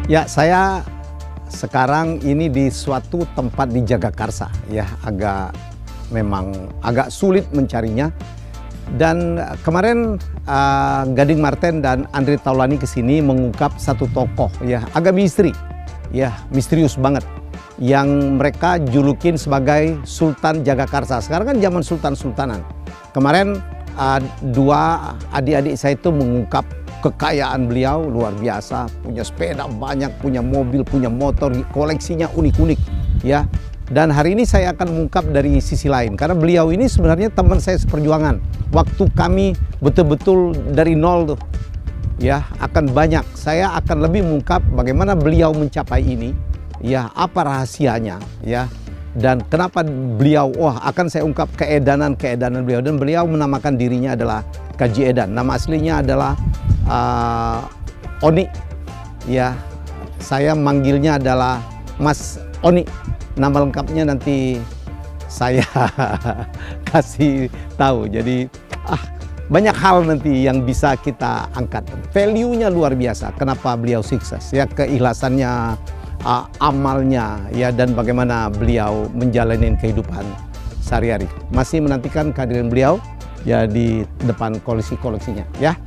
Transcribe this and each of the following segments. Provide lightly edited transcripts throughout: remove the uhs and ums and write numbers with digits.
Ya, saya sekarang ini di suatu tempat di Jagakarsa, ya, memang agak sulit mencarinya. Dan kemarin Gading Marten dan Andre Taulani kesini mengungkap satu tokoh, ya, agak misteri, ya, misterius banget, yang mereka julukin sebagai Sultan Jagakarsa. Sekarang kan zaman sultan-sultanan. Kemarin dua adik-adik saya itu mengungkap kekayaan beliau luar biasa, punya sepeda banyak, punya mobil, punya motor, koleksinya unik-unik, ya. Dan hari ini saya akan mengungkap dari sisi lain, karena beliau ini sebenarnya teman saya seperjuangan. Waktu kami betul-betul dari nol tuh, ya, akan banyak. Saya akan lebih mengungkap bagaimana beliau mencapai ini, ya, apa rahasianya, ya. Dan kenapa beliau, akan saya ungkap keedanan-keedanan beliau. Dan beliau menamakan dirinya adalah Kaji Edan. Nama aslinya adalah Oni, ya. Saya manggilnya adalah Mas Oni. Nama lengkapnya nanti saya kasih tahu. Jadi banyak hal nanti yang bisa kita angkat. Value-nya luar biasa. Kenapa beliau sukses? Ya, keikhlasannya, amalnya, ya, dan bagaimana beliau menjalani kehidupan sehari-hari. Masih menantikan kehadiran beliau, ya, di depan koleksinya, ya.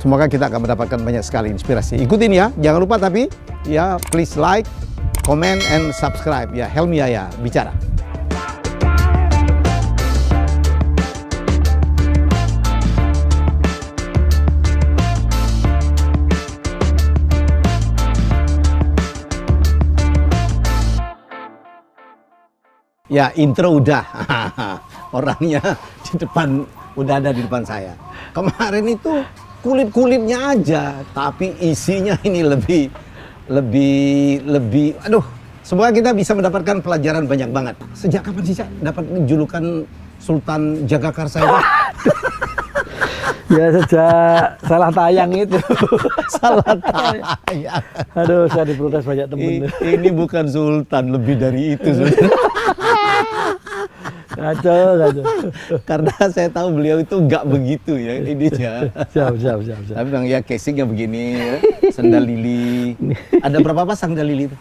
Semoga kita akan mendapatkan banyak sekali inspirasi. Ikutin ya, jangan lupa tapi, ya, please like, comment, and subscribe, ya. Helmi Yahya bicara. Ya, intro udah. Orangnya di depan, udah ada di depan saya. Kemarin itu kulit-kulitnya aja, tapi isinya ini lebih, aduh. Semoga kita bisa mendapatkan pelajaran banyak banget. Sejak kapan sih, Cak, dapat julukan Sultan Jagakarsa itu? Ya, sejak salah tayang itu. Salah tayang. Aduh, saya diprotes banyak temen. Ini bukan Sultan, lebih dari itu. Kacau. Karena saya tahu beliau itu nggak begitu, ya, ininya. Siap. Tapi bang, ya, casingnya begini, ya. Sandal lili. Ada berapa pasang sandal lili itu?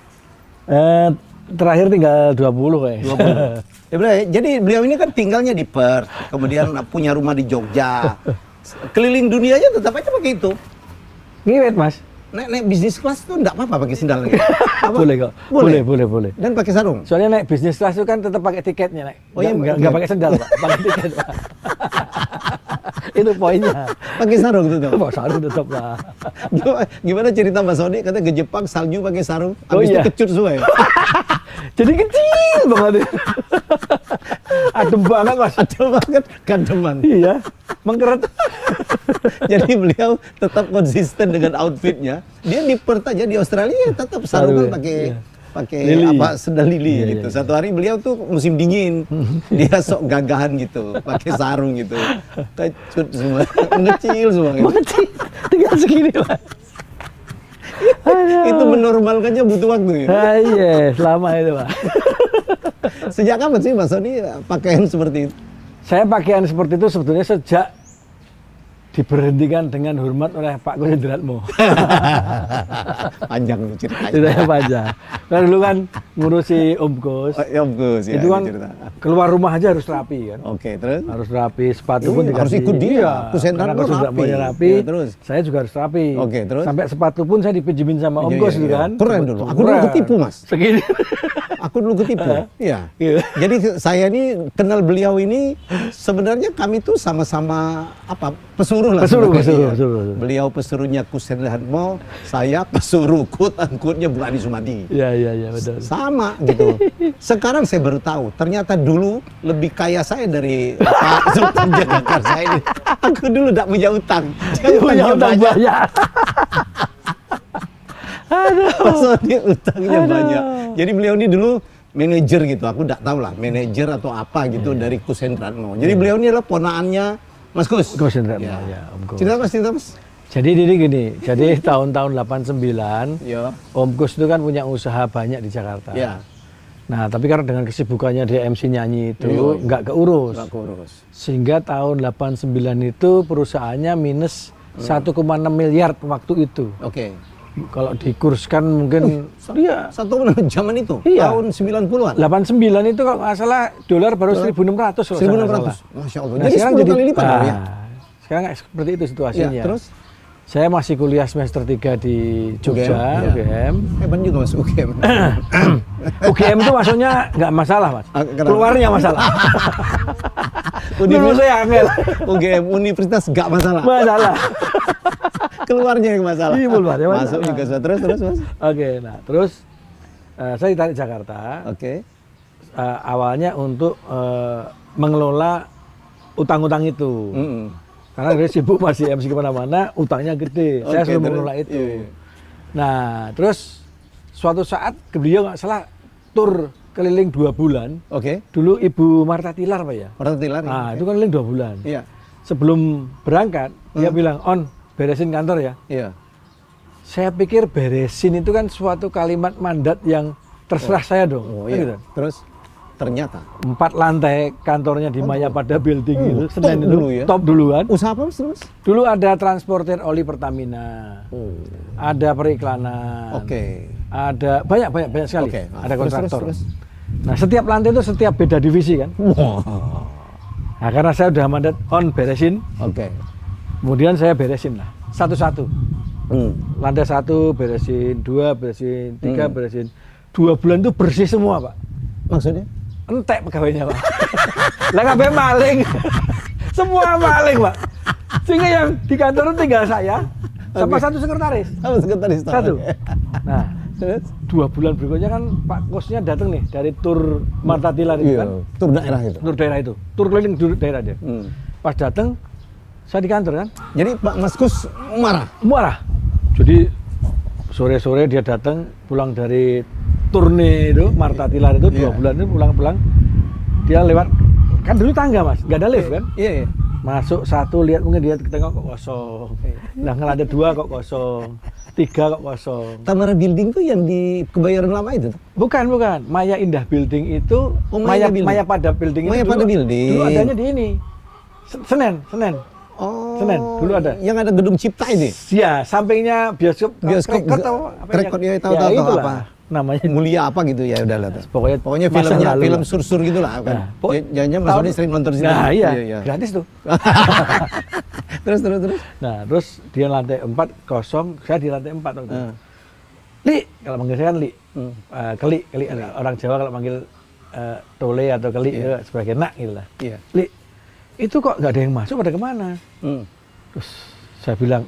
Terakhir tinggal 20 kayak. 20. Ya, jadi beliau ini kan tinggalnya di Perth, kemudian punya rumah di Jogja. Keliling dunianya tetap aja pakai itu. Ngiwet, Mas. Naik bisnis kelas itu enggak apa-apa pakai sandal lagi. Boleh kok. Boleh. Dan pakai sarung. Soalnya naik bisnis kelas itu kan tetap pakai tiketnya, naik. Oh iya, enggak pakai sandal, Pak. Pakai tiket, Pak. Itu poinnya. Pakai sarung tetap. Pakai sarung tetap lah. Gimana cerita Mas Sony? Katanya ke Jepang salju pakai sarung, Oh, habis iya. itu kecut semua ya. Jadi kecil banget. Adem banget, Mas. Adem banget, gandeman. Iya, mengkeret. Jadi beliau tetap konsisten dengan outfitnya. Dia di Perth aja, di Australia tetap sarungan pakai Lili. sandal lili, Iya, gitu. iya. Satu hari beliau tuh musim dingin, dia sok gagahan gitu, pakai sarung gitu, kecut semua, mengecil semua. Gitu. Mengecil. Tinggal segini, Mas. Itu menormalkannya butuh waktu ya. Iya, selama itu, Pak. Sejak kapan sih Mas Sony pakaian seperti itu? Saya pakaian seperti itu sebetulnya sejak diberhentikan dengan hormat oleh Pak Kusendratmo. Panjang ceritanya. Ceritanya panjang. Karena dulu kan ngurusi Om Gus. Oh, ya, Gus, ya, Itu kan cerita. keluar rumah aja harus rapi kan. Oke, terus? Harus rapi, sepatu pun Iya, dikasih. harus ikut dia. Iya, Kusendratmo karena Kusendratmonya rapi. rapi. Iya, terus? Saya juga harus rapi. Oke, terus? Sampai sepatu pun saya dipinjemin sama Om Iya, Gus iya, gitu iya. kan. Keren dulu. Aku dulu ketipu, Mas. Segini. Aku dulu ketipu. Iya. Iya. Jadi saya ini kenal beliau ini sebenarnya kami tuh sama-sama pesuruh lah. Pesuruh, sebenarnya. pesuruh. Beliau pesuruhnya Kusendratmo, saya pesuruh angkutnya Bu Adi Sumadi. Iya, betul. Sama gitu. Sekarang saya baru tahu, ternyata dulu lebih kaya saya dari Pak Sultan Jagakarsa ini. Aku dulu tidak punya utang. Dia Punya utang banyak. banyak. Aduh. Maksudnya utangnya banyak. Jadi beliau ini dulu manajer gitu. Aku tidak tahu lah, manajer atau apa gitu dari Kusendratmo. Jadi beliau ini adalah ponaannya Mas Kus. Kusendratmo, Ya. ya, Om Gus. Cerita Mas. Jadi gini, jadi tahun-tahun 89, Ya. Om Gus itu kan punya usaha banyak di Jakarta. Ya. Nah, tapi karena dengan kesibukannya dia MC nyanyi itu Iya. nggak keurus. Nggak kurus. Sehingga tahun 89 itu perusahaannya minus 1,6 miliar waktu itu. Oke. Kalau dikurskan mungkin dia Satu zaman itu, Iya. tahun 90-an. 89 itu kalau nggak salah dolar baru 1.600 kalau saya nggak salah. 1.600. Masya Allah. Nah, Jadi sekarang 10 kali lipat dong ya. Sekarang seperti itu situasinya. Ya, terus Saya masih kuliah semester 3 di Jogja, UGM, UGM. hebat juga Mas UGM. UGM itu masuknya nggak masalah, Mas. Kenapa? Keluarnya masalah. Dulu saya angel. UGM Universitas nggak masalah. Masalah. Keluarnya yang masalah. Iya, keluarnya masalah. Masuk juga terus Mas. Oke, nah terus saya ditarik Jakarta. Oke. Awalnya untuk mengelola utang-utang itu. Karena dia sibuk masih MC kemana-mana, utangnya gede. Saya selalu mengelola itu. Iya. Nah, terus suatu saat beliau nggak salah tur keliling 2 bulan. Oke. Dulu Ibu Marta Tilar, Pak ya. Marta Tilar. Nah, itu kan keliling 2 bulan. Iya. Sebelum berangkat, dia bilang, "On, beresin kantor ya." Iya. Saya pikir beresin itu kan suatu kalimat mandat yang terserah saya dong. Oh Kan iya. gitu. Terus ternyata 4 lantai kantornya di Mayapada Building itu, top Senen itu, dulu ya? top duluan. usaha apa Mas? Dulu ada transporter oli Pertamina, ada periklanan, ada banyak sekali, Oke. ada kontraktor. Terus. Nah, setiap lantai itu setiap beda divisi kan. Wah. Nah, karena saya udah mandat on beresin, Oke. kemudian saya beresin lah satu-satu. Hmm. Lantai 1 beresin, 2 beresin, 3 beresin. 2 bulan itu bersih semua, Pak. Maksudnya? Entek pegawainya, Pak. Lah kabeh maling. Semua maling, Pak. Sehingga yang di kantor itu tinggal saya sama satu sekretaris. Apa sekretaris? Satu. Nah, Terus? 2 bulan berikutnya kan Pak Kosnya datang nih dari tur Marta Tilar itu Iya, kan. tur daerah itu. Tur daerah itu. Tur keliling daerah dia. Pas datang saya di kantor kan. Jadi Pak Mas Kus marah. Marah. Jadi sore-sore dia datang pulang dari turne itu Marta Tilar itu 2 bulan itu pulang-pulang dia lewat kan dulu tangga Mas, nggak ada lift kan? Iya. Masuk 1 lihat mungkin dia tengok kok kosong. Nah, ngelantai 2 kok kosong. 3 kok kosong. Tamara Building tuh yang di Kebayoran Lama itu? Bukan. Maya Indah Building itu Maya Pada Building itu. Maya Pada Building. Dulu adanya di ini. Senen. Oh. Senen, dulu ada. Yang ada gedung Cipta ini. Ya, sampingnya bioskop Bioskop atau apa? Krekot ya, tahu itulah apa. Namanya. Mulia apa gitu ya udah lah. masa Pokoknya filmnya lalu film lah. sur-sur gitu lah kan. Nah, Jangan-jangan Mas Doni sering nonton sini. Nah, iya. Gratis tuh. terus. Nah, terus dia lantai 4 kosong, saya di lantai 4 waktu itu. Li, kalau manggil saya kan Li. Keli. Orang Jawa kalau manggil Tole atau Keli itu sebagai nak gitu lah. Iya. Li, itu kok nggak ada yang masuk pada kemana? Terus saya bilang,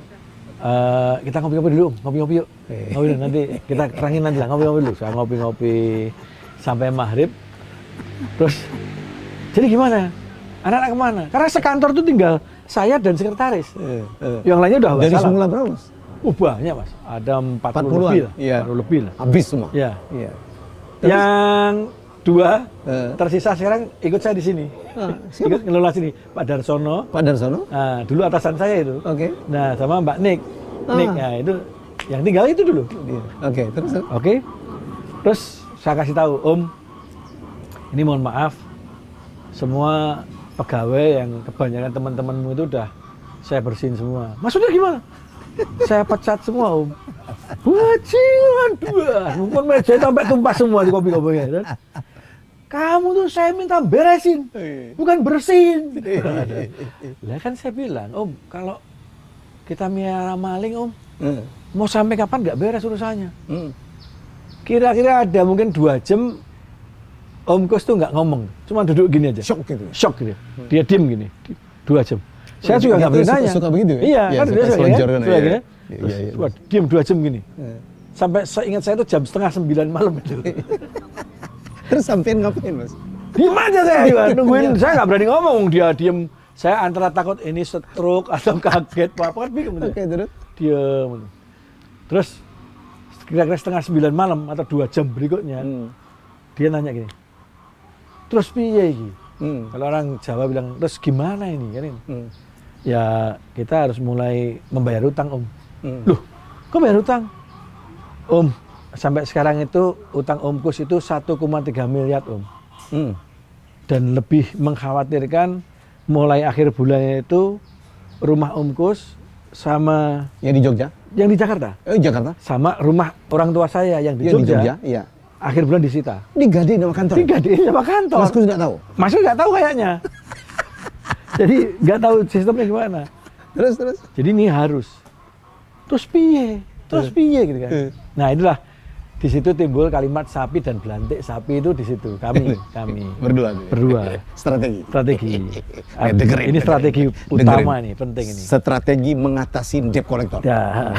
kita ngopi-ngopi dulu, ngopi-ngopi yuk. Ngopi dulu, nanti kita terangin nanti lah, ngopi-ngopi dulu. Saya ngopi-ngopi sampai maghrib. Terus, jadi gimana? Anak-anak kemana? Karena sekantor tuh tinggal saya dan sekretaris. Yang lainnya udah Dari salah. semula berapa Mas? Banyak Mas, ada 40 40-an? lebih lah. Iya. 40 lebih lah. Habis semua. Ya. Iya. Yang 2 tersisa sekarang ikut saya di sini. Siapa? Ikut ngelola sini, Pak Darsono. Pak Darsono? Nah, dulu atasan saya itu. Oke. Nah, sama Mbak Nick. Nah, itu yang tinggal itu dulu. Oke, terus? Oke. Terus saya kasih tahu, Om, ini mohon maaf, semua pegawai yang kebanyakan teman-temanmu itu udah saya bersihin semua. Maksudnya gimana? Saya pecat semua, Om. Bajingan 2. Mungkin meja sampai tumpah semua di kopi-kopinya. Kamu tuh saya minta beresin, bukan bersihin. Lah kan saya bilang, Om, kalau kita miara maling, Om, mau sampai kapan nggak beres urusannya? Kira-kira ada mungkin 2 jam, Om Kus tuh nggak ngomong, cuma duduk gini aja. Shock gitu. Shock gitu. Dia diem gini, 2 jam. Saya juga nggak berani nanya. Suka begitu ya? Iya, kan suka biasa selonjor ya. kan, Suka iya. gini. Iya, Terus, iya. wah, diem 2 jam gini. Sampai ingat saya itu jam 8:30 malam itu. Terus sampein ngapain Mas? Diem aja saya juga, nungguin. Saya nggak berani ngomong, dia diem. Saya antara takut ini stroke atau kaget, apa kan bingung. Oke, terus? Diem. Terus kira-kira 8:30 malam atau 2 jam berikutnya, dia nanya gini, terus piye iki? Kalau orang Jawa bilang, terus gimana ini? Kan ini? Ya kita harus mulai membayar utang, Om. Loh, kok bayar utang? Om, sampai sekarang itu utang Om Kus itu 1,3 miliar, Om. Dan lebih mengkhawatirkan mulai akhir bulannya itu rumah Om Kus sama Yang di Jogja? yang di Jakarta. Jakarta. Sama rumah orang tua saya yang di Yang di Jogja. Jogja, iya. Akhir bulan disita. Digadein sama kantor. Digadein sama kantor. Masku nggak tahu. Masuk nggak tahu kayaknya. Jadi nggak tahu sistemnya gimana. Terus. Jadi ini harus. Terus piye gitu kan. Nah itulah di situ timbul kalimat sapi dan belantik sapi itu di situ kami berdua Strategi. Dengerin, ini strategi utama nih penting ini. Strategi mengatasi debt collector. Ya.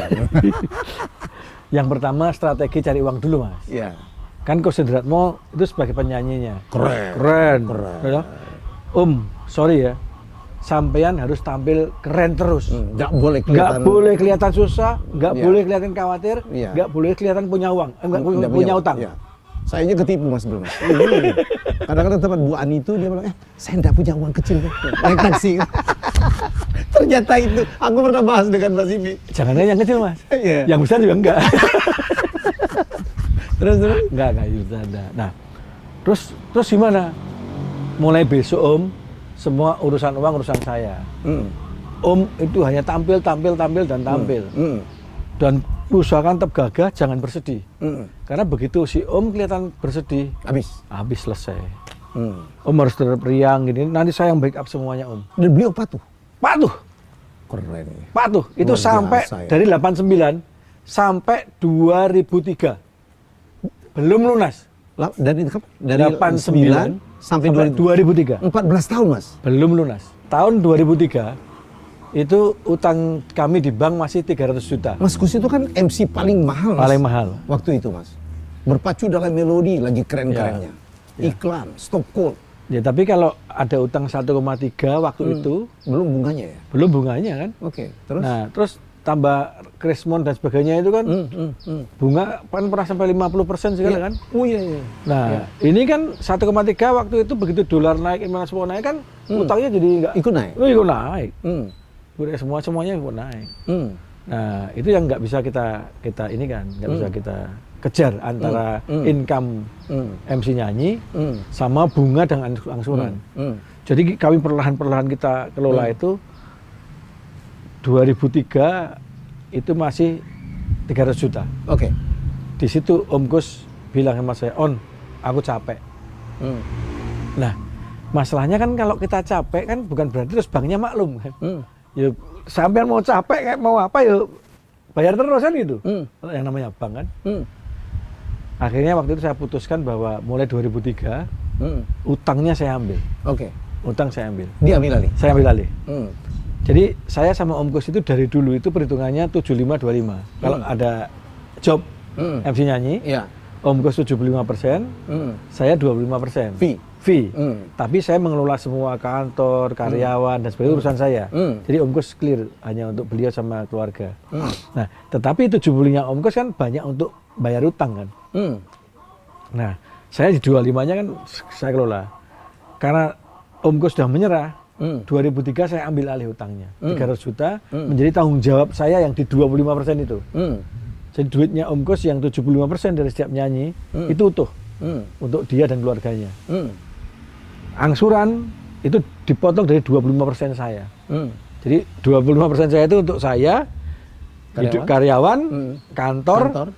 Yang pertama strategi cari uang dulu mas. Iya. Kan Coach Sendratmo itu sebagai penyanyinya. Keren. Ya. Sorry ya. Sampean harus tampil keren terus. Nggak boleh Nggak kelihatan. boleh kelihatan susah, nggak Iya. boleh kelihatan khawatir, Iya. nggak boleh kelihatan punya uang, nggak punya utang. Iya. Saya aja ketipu mas belum. Kadang-kadang tempat Bu Ani itu dia bilang, saya nggak punya uang kecil, naik taksi. Ternyata itu, aku pernah bahas dengan Mas Ibi. Jangan yang kecil mas, Iya. yang besar juga enggak. Terus. Enggak bisa ada. Nah, terus gimana? Mulai besok semua urusan uang urusan saya. Itu hanya tampil dan tampil. Dan usahakan tetap gagah, jangan bersedih. Karena begitu si kelihatan bersedih, habis selesai. Harus tetap riang gini. Nanti saya yang backup semuanya Dan beliau patuh. Keren. Ini. Patuh. Itu Luar sampai biasa, ya. dari 89 sampai 2003 belum lunas. Dan itu dari 89 sampai 2003 14 tahun mas. belum lunas. Tahun 2003 itu utang kami di bank masih 300 juta. Mas Kus itu kan MC paling mahal. Paling mahal. Waktu itu mas. Berpacu dalam melodi lagi keren-kerennya. Ya. Iklan, stop cold. Ya tapi kalau ada utang 1,3 waktu itu Belum bunganya ya? belum bunganya kan. Oke, terus? Nah, terus tambah krismon dan sebagainya itu kan bunga kan pernah sampai 50% segala kan. Oh iya. Nah, ini kan 1,3 waktu itu begitu dolar naik, inflasi naik kan utangnya jadi enggak Ikut naik? Ikut naik. Hmm. Udah semuanya ikut naik. Hmm. Nah, itu yang nggak bisa kita ini kan, nggak bisa kita kejar antara income MC nyanyi sama bunga dan angsuran. Jadi kami perlahan-perlahan kita kelola itu 2003 itu masih 300 juta. Oke. Di situ Om Kus bilang sama saya, aku capek. Nah, masalahnya kan kalau kita capek kan bukan berarti terus banknya maklum kan. Ya sampean mau capek kayak mau apa ya bayar terus kan gitu. Yang namanya bank kan. Akhirnya waktu itu saya putuskan bahwa mulai 2003 utangnya saya ambil. Oke. Utang saya ambil. Dia ambil alih? Saya ambil alih. Jadi saya sama Om Kus itu dari dulu itu perhitungannya 75-25. Kalau ada job MC nyanyi, Iya. Om Kus 75%, saya 25%. Fee. Tapi saya mengelola semua kantor, karyawan dan sebagainya urusan saya. Jadi Om Kus clear hanya untuk beliau sama keluarga. Nah, tetapi 75-nya Om Kus kan banyak untuk bayar utang kan. Nah, saya di 25-nya kan saya kelola. Karena Om Kus sudah menyerah, 2003 saya ambil alih utangnya 300 juta menjadi tanggung jawab saya yang di 25% itu. Jadi duitnya Om Kus yang 75% dari setiap nyanyi itu utuh untuk dia dan keluarganya. Angsuran itu dipotong dari 25% saya. Jadi 25% saya itu untuk saya, karyawan, kantor,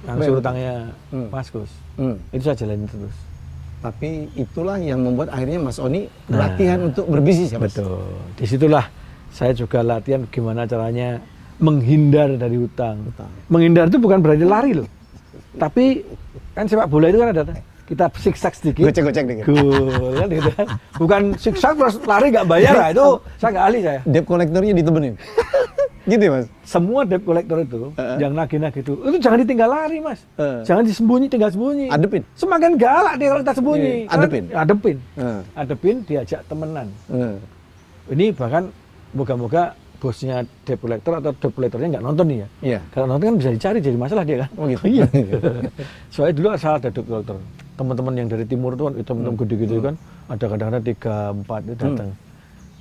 angsur utangnya Mas Kus. Itu saya jalanin terus. Tapi itulah yang membuat akhirnya Mas Oni latihan untuk berbisnis ya Mas? Betul. Disitulah saya juga latihan gimana caranya menghindar dari hutang. Menghindar itu bukan berarti lari loh. Tapi kan sepak bola itu kan ada kita siksak sedikit. Gocek-gocek dikit. Gol kan gitu kan. Bukan siksak terus lari nggak bayar lah itu saya nggak ahli saya. Debt kolektornya ditemenin. Gitu ya Mas? Semua debt collector itu yang nagih-nagih itu jangan ditinggal lari Mas. Jangan tinggal sembunyi. Adepin. Semakin galak dia kalau kita sembunyi. Adepin diajak temenan. Ini bahkan moga-moga bosnya debt collector atau debt collectornya nggak nonton nih ya. Iya. Kalau nonton kan bisa dicari jadi masalah dia kan. Oh gitu. Iya. Soalnya dulu asal ada debt collector. Teman-teman yang dari timur itu kan teman-teman gede-gede kan ada kadang-kadang 3-4 itu datang.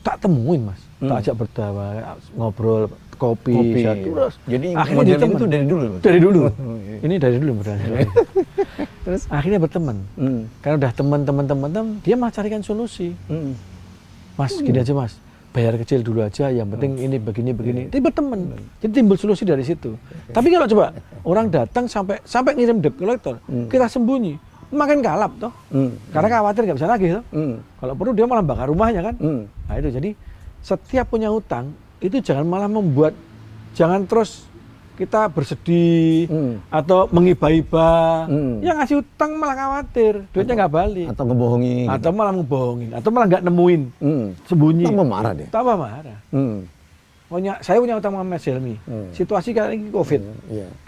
Tak temuin Mas. Tak ajak berdawa, ngobrol, kopi. Terus. Jadi akhirnya model itu dari dulu Mas? Dari dulu. Ini dari dulu berarti. Terus akhirnya berteman. Karena udah teman-teman dia mah carikan solusi. Mas, gini aja Mas. bayar kecil dulu aja, yang penting ini begini. Itu berteman. Jadi timbul solusi dari situ. Tapi kalau coba orang datang sampai ngirim debt collector, kita sembunyi, makin kalap toh. Karena khawatir nggak bisa lagi toh. Kalau perlu dia malah bakar rumahnya kan. Nah itu jadi setiap punya utang itu jangan malah jangan terus kita bersedih atau mengiba-iba. Yang ngasih utang malah khawatir, duitnya nggak balik. Atau ngebohongin. Atau malah ngebohongin. Atau malah nggak nemuin. Sembunyi. Tambah marah dia. Tambah marah. Saya punya utang sama Mas Helmi. Situasi kali ini COVID.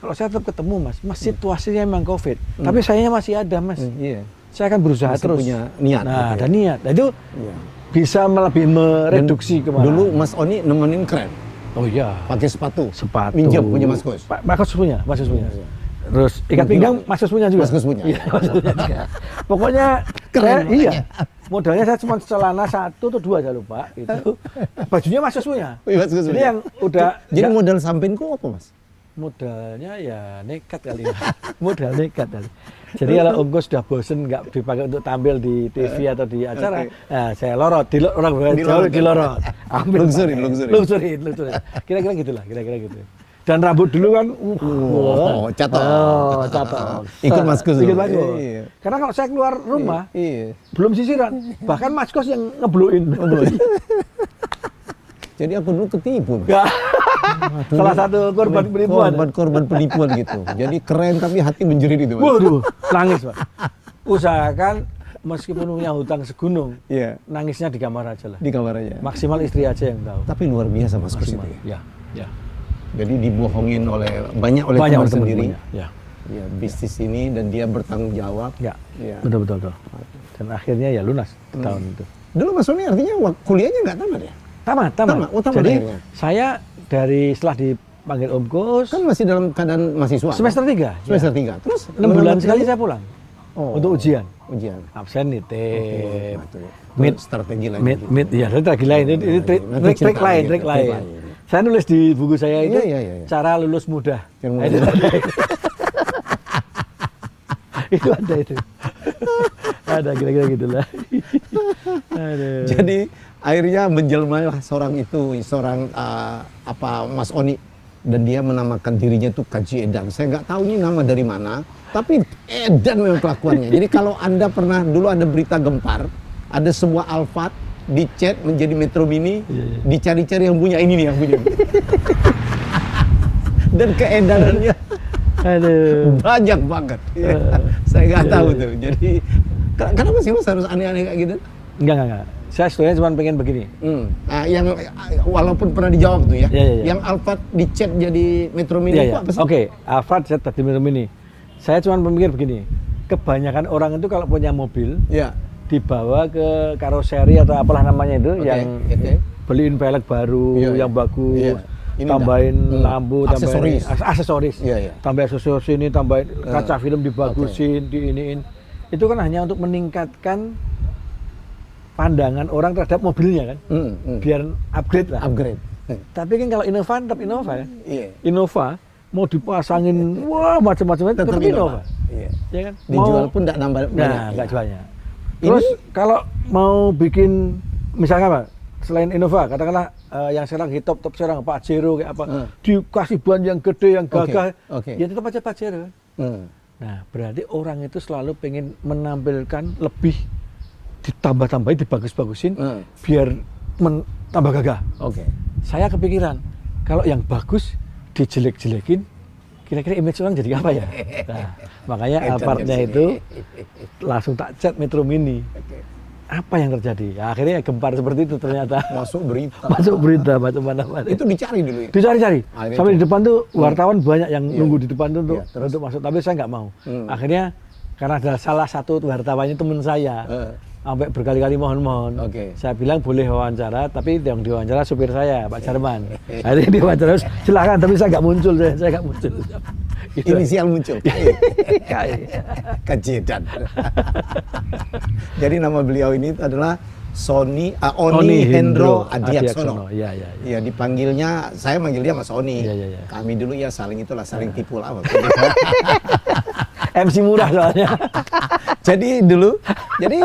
Kalau saya tetap ketemu Mas situasinya memang COVID. Tapi sayanya masih ada Mas. Saya akan berusaha masih terus. Punya niat. Nah, ada niat. Nah, itu bisa lebih mereduksi kemana. Dulu Mas Oni nemenin keren. Oh iya. Pakai sepatu. Minjem punya Mas Kus. Mas Kus punya. Terus ikat pinggang Mas Kus punya juga. Mas Kus punya. Iya, Mas Kus punya juga. Pokoknya keren. Iya. Modalnya saya cuma celana 1 atau 2 saya lupa itu. Bajunya Mas Kus punya. Mas Kus Jadi punya. yang udah jadi modal sampingku apa Mas? Modalnya ya nekat kali. Modal nekat kali. Jadi kalau Om Kus sudah bosen nggak dipakai untuk tampil di TV atau di acara, nah, saya lorot, orang jauh dilorot. Lungsurin. Kira-kira gitulah, gitu. Dan rambut dulu kan, catok. Ikut Mas Kus. Iya. Karena kalau saya keluar rumah, belum sisiran, bahkan Mas Kus yang ngebluin. Jadi aku dulu ketipu. Salah satu korban penipuan. Korban penipuan gitu. Jadi keren tapi hati menjerit itu. Waduh, nangis Pak. Usahakan meskipun punya hutang segunung, nangisnya di kamar aja lah. Di kamar aja. Maksimal istri aja yang tahu. Tapi luar biasa Mas Kus itu ya. Jadi dibohongin teman sendiri. Ya, bisnis ini dan dia bertanggung jawab. Ya. Betul. Dan akhirnya ya lunas tahun itu. Dulu Mas Oni artinya kuliahnya nggak tamat ya? Tamat. Jadi akhirnya. Saya setelah dipanggil Om Kus kan masih dalam keadaan mahasiswa. Semester 3. Semester 3. Terus 6 bulan sekali saya pulang. Untuk ujian. Absen nitip. Strategi lain. Strategi lain. Ini trik lain. Saya nulis di buku saya itu cara lulus mudah. Itu ada itu. Ada kira-kira gitulah. Jadi akhirnya menjelma seorang Mas Oni, dan dia menamakan dirinya itu Kaji Edan. Saya nggak tahu ini nama dari mana, tapi Edan memang kelakuannya. Jadi kalau Anda pernah dulu ada berita gempar, ada sebuah Alphard dicet menjadi Metro Mini, dicari-cari yang punya ini nih yang punya. Dan keedanannya banyak banget. Saya nggak tahu tuh. Jadi kenapa sih Mas harus aneh-aneh kayak gitu? Enggak. Saya sebenarnya cuma pengen begini. Yang walaupun pernah dijawab tuh ya. Yang Alphard dicet jadi Metro Mini itu apa sih? Oke, Alphard cet tadi Metro Mini. Saya cuma memikir begini. Kebanyakan orang itu kalau punya mobil, dibawa ke karoseri atau apalah namanya itu, yang beliin velg baru yang bagus. Tambahin lampu, tambahin aksesoris. Tambah aksesoris ini, tambahin kaca film dibagusin, diiniin. Itu kan hanya untuk meningkatkan pandangan orang terhadap mobilnya kan, biar upgrade lah. Tapi kan kalau Innova tetap Innova ya. Innova mau dipasangin macam-macam tetap Innova. Ya kan? Dijual pun tidak nambah banyak. Nah, nggak jualnya. Terus kalau mau bikin misalnya apa? Selain Innova, katakanlah yang sekarang top sekarang Pajero kayak apa, dikasih ban yang gede, yang gagah, ya tetap aja Pajero. Nah, berarti orang itu selalu pengen menampilkan lebih, ditambah-tambahin, dibagus-bagusin, biar tambah gagah. Saya kepikiran, kalau yang bagus dijelek-jelekin, kira-kira image orang jadi apa ya? Nah, makanya Alphardnya itu langsung tak cat Metro Mini. Apa yang terjadi? Ya, akhirnya gempar seperti itu ternyata. Masuk berita macam-macam. Itu dicari dulu ya? Dicari. Sampai di depan tuh wartawan banyak yang nunggu di depan tuh untuk masuk. Tapi saya nggak mau. Akhirnya karena ada salah satu wartawannya teman saya. Sampai berkali-kali mohon-mohon. Saya bilang boleh wawancara, tapi yang diwawancara supir saya, Pak Jarman. Akhirnya dia wawancara, silakan, tapi saya nggak muncul. Saya nggak muncul. Inisial muncul. Kajedan. Jadi nama beliau ini adalah Oni Hendro Adiaksono. Ya, dipanggilnya, saya manggil dia Mas Oni. Kami dulu ya saling tipu lah. MC murah soalnya. Jadi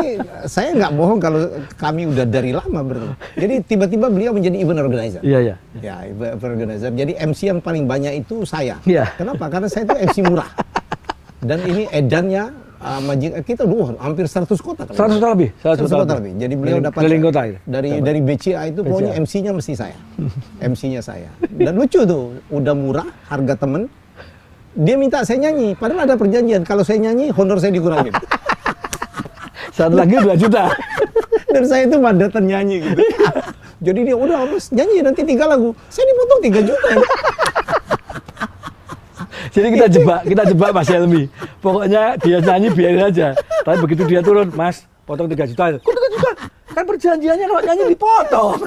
saya nggak bohong kalau kami udah dari lama bertemu. Jadi tiba-tiba beliau menjadi event organizer. Iya. Ya, event organizer. Jadi MC yang paling banyak itu saya. Iya. Kenapa? Karena saya itu MC murah. Dan ini edannya kita hampir 100 kota. 100 kota lebih. 100 kota lebih. Jadi beliau dapat keliling kota itu. Dari BCA itu pokoknya MC-nya mesti saya. MC-nya saya. Dan lucu tuh, udah murah, harga temen. Dia minta saya nyanyi, padahal ada perjanjian. Kalau saya nyanyi, honor saya dikurangin. Satu lagi 2 juta. Dan saya itu mandatan nyanyi gitu. Jadi dia udah Mas nyanyi nanti 3 lagu. Saya dipotong 3 juta. Jadi kita jebak Mas Helmi. Pokoknya dia nyanyi biarin aja. Tapi begitu dia turun, Mas, potong 3 juta. Kok 3 juta? Kan perjanjiannya kalau nyanyi dipotong.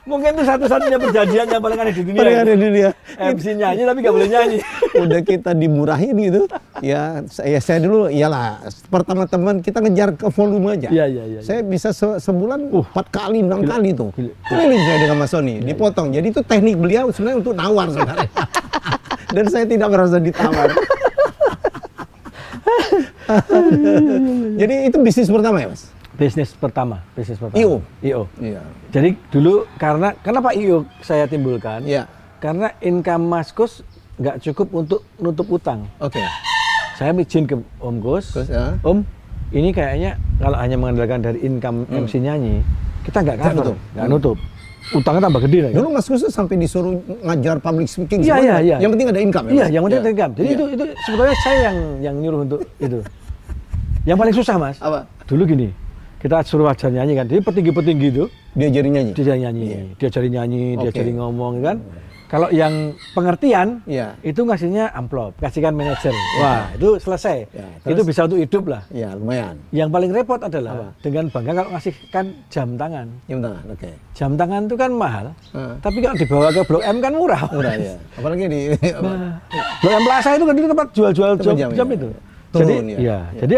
Mungkin itu satu-satunya perjanjian yang paling aneh di dunia. Paling aneh di dunia. MC nyanyi tapi nggak boleh nyanyi. Udah kita dimurahin gitu. Ya saya dulu iyalah pertama teman kita ngejar ke volume aja. Iya. Saya bisa sebulan 4 kali 6 kali tuh. Keliling saya dengan Mas Sony, dipotong. Jadi itu teknik beliau sebenarnya untuk nawar sebenarnya. Dan saya tidak merasa ditawar. Jadi itu bisnis pertama ya, Mas? Bisnis pertama. IO. Iya. Jadi dulu kenapa IO saya timbulkan? Iya. Karena income Mas Kus nggak cukup untuk nutup utang. Oke. Saya izin ke Om Gus, Om, ini kayaknya kalau hanya mengandalkan dari income MC nyanyi, kita nggak cover, nggak nutup. Utangnya tambah gede lagi. Dulu Mas Gus sampai disuruh ngajar public speaking. Iya. Yang penting ada income. Iya, yang penting ada income. Jadi itu sebetulnya saya yang nyuruh untuk itu. Yang paling susah Mas. Apa? Dulu gini, kita suruh ajar nyanyi kan. Jadi petinggi-petinggi itu diajarin nyanyi. Diajarin nyanyi, diajarin ngomong kan. Kalau yang pengertian, itu ngasihnya amplop, kasihkan manajer. Wah, itu selesai. Ya, itu bisa untuk hidup lah. Ya, lumayan. Yang paling repot adalah dengan bangga kalau ngasihkan jam tangan. Jam tangan, oke. Jam tangan itu kan mahal, tapi kalau dibawa ke Blok M kan murah. Murah ya. Apalagi di Blok M Plaza itu kan itu tempat jual-jual jam itu. Turun, jadi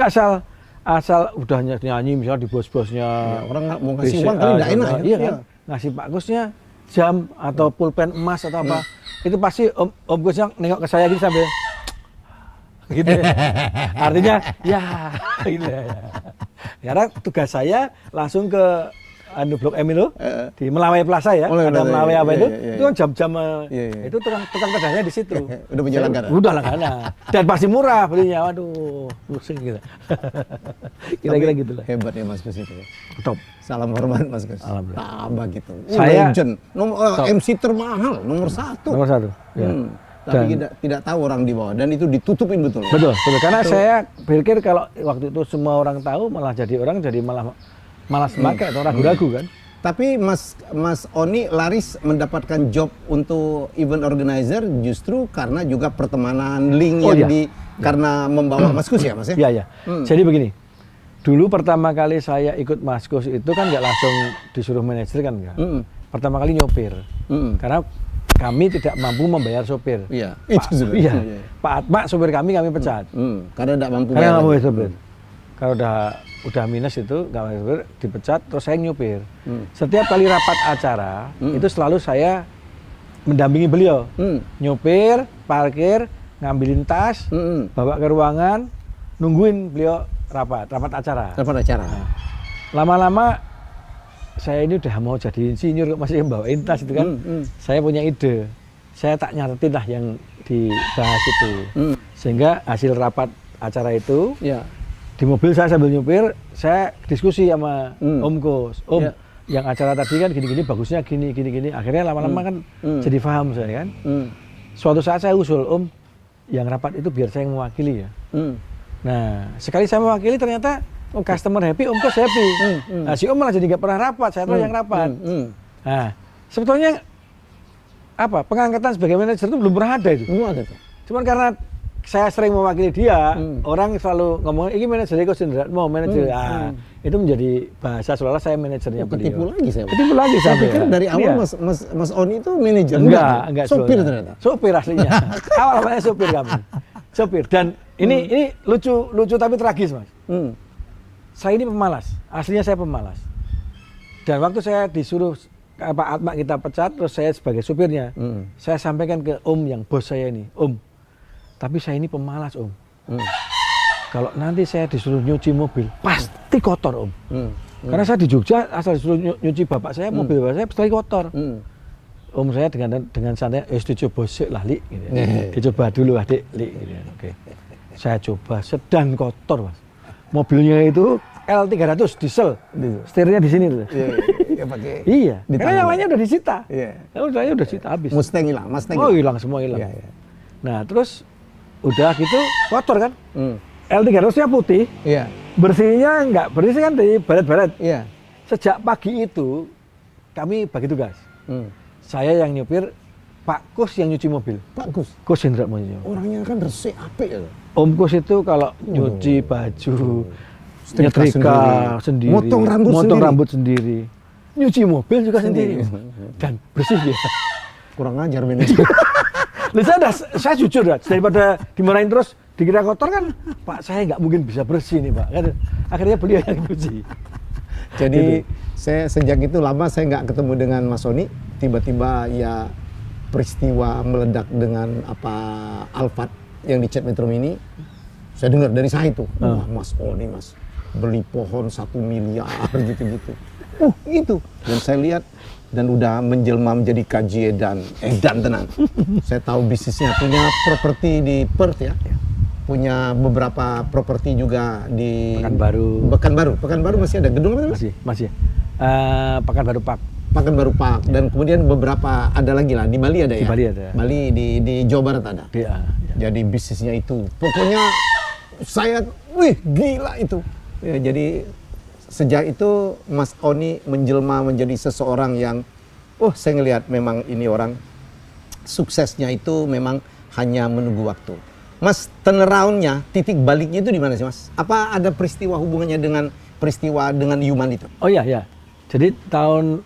asal udah nyanyi misalnya di bos-bosnya. Orang mau ngasih uang kali enggak enak ya. Iya kan? Ngasih Pak Gusnya jam atau pulpen emas atau apa, itu pasti Om Gus yang nengok ke saya gitu sambil gitu ya. Artinya ya gitu ya. Karena tugas saya langsung ke Blok M itu di Melawai Plaza ya, ada Melawai apa itu kan jam-jam itu tukang pedangnya di situ. Udah menjalankan. Udah langganan. Dan pasti murah belinya. Waduh, pusing gitu. Kira-kira gitulah. Hebat ya Mas Gus itu. Top. Salam hormat Mas Gus. Alhamdulillah. Tambah gitu. Saya MC termahal nomor 1. Nomor 1. Ya. Tapi tidak tahu orang di bawah dan itu ditutupin betul. Betul. Karena saya pikir kalau waktu itu semua orang tahu malah jadi malas pakai atau ragu-ragu kan. Tapi Mas Oni laris mendapatkan job untuk event organizer justru karena juga pertemanan link karena membawa Mas Gus ya Mas ya? Iya. Jadi begini. Dulu pertama kali saya ikut Mas Gus itu kan nggak langsung disuruh manajer kan enggak. Pertama kali nyopir. Karena kami tidak mampu membayar sopir. Iya. Itu sudah. Iya. Pak Atma sopir kami pecat. Karena tidak mampu bayar sopir. Kalau udah minus itu nggak bayar dipecat, terus saya nyopir. Setiap kali rapat acara itu selalu saya mendampingi beliau. Nyopir, parkir, ngambilin tas, bawa ke ruangan, nungguin beliau rapat acara. Nah, lama-lama saya ini udah mau jadi insinyur masih bawain tas itu kan. Saya punya ide. Saya tak nyatetin lah yang dibahas itu. Sehingga hasil rapat acara itu di mobil saya sambil nyupir, saya diskusi sama Om Gus. Yang acara tadi kan gini-gini bagusnya gini. Akhirnya lama-lama kan jadi paham saya kan. Suatu saat saya usul, Om, yang rapat itu biar saya yang mewakili ya. Nah, sekali saya mewakili ternyata customer happy, Om Gus happy. Nah, si Om malah jadi nggak pernah rapat, saya tahu yang rapat. Nah, sebetulnya pengangkatan sebagai manajer itu belum pernah ada itu. Belum ada tuh. Cuman karena saya sering mewakili dia, orang selalu ngomong, ini manajer Eko Sindratmo, manajer. Itu menjadi bahasa seolah-olah saya manajernya beliau. Ketipu lagi saya pikir dari awal Mas Oni itu manajer. Enggak. Sopir ternyata. Sopir aslinya. Awalnya sopir kami. Sopir. Dan ini lucu tapi tragis Mas. Saya ini pemalas. Aslinya saya pemalas. Dan waktu saya disuruh Pak Atma kita pecat, terus saya sebagai supirnya, saya sampaikan ke Om yang bos saya ini, Om, tapi saya ini pemalas Om. Kalau nanti saya disuruh nyuci mobil, pasti kotor Om. Karena saya di Jogja asal disuruh nyuci bapak saya, mobil bapak saya pasti kotor. Om saya dengan santai, dicoba sik lah Lik, gitu. Dicoba dulu adik Lik, gitu. Oke. Saya coba sedan kotor Mas. Mobilnya itu L300 diesel, setirnya di sini tuh. Iya, pakai. Iya. Karena yang lainnya udah disita. Iya. Saya udah disita habis. Mustang hilang, Mustang. Oh hilang semua hilang. Iya, iya. Nah terus udah gitu kotor kan? L300-nya putih. Iya. Bersihnya nggak bersih kan dari baret-baret. Iya. Sejak pagi itu kami bagi tugas. Saya yang nyupir, Pak Kus yang nyuci mobil. Pak Kus. Kus Hendra mau nyuci. Orangnya kan resik apik ya. Om Kus itu kalau nyuci baju, nyetrika sendiri, motong rambut sendiri, nyuci mobil juga sendiri, dan bersih dia. Kurang ajar manajer. Saya jujur daripada dimarahin terus dikira kotor kan, Pak saya nggak mungkin bisa bersih nih Pak. Kan akhirnya beliau yang nyuci. Jadi saya sejak itu lama saya nggak ketemu dengan Mas Oni. Tiba-tiba ya peristiwa meledak dengan apa Alphard yang di Chat Metro Mini. Saya dengar dari saya itu, wah Mas Oni Mas beli pohon 1 miliar gitu-gitu. Gitu. Dan saya lihat dan udah menjelma menjadi KJ dan edan tenang. Saya tahu bisnisnya punya properti di Perth ya. Punya beberapa properti juga di Pekanbaru masih ada gedung apa? Masih. Pekanbaru Park. Pekanbaru Park dan kemudian beberapa ada lagi lah di Bali ada ya. Di Bali ada. Bali di Jawa Barat ada. Iya. Jadi bisnisnya itu pokoknya saya gila itu. Ya, jadi sejak itu Mas Oni menjelma menjadi seseorang yang saya ngelihat memang ini orang suksesnya itu memang hanya menunggu waktu. Mas, turnaround-nya, titik baliknya itu di mana sih Mas? Apa ada peristiwa hubungannya dengan peristiwa dengan Yuman itu? Oh iya. Jadi tahun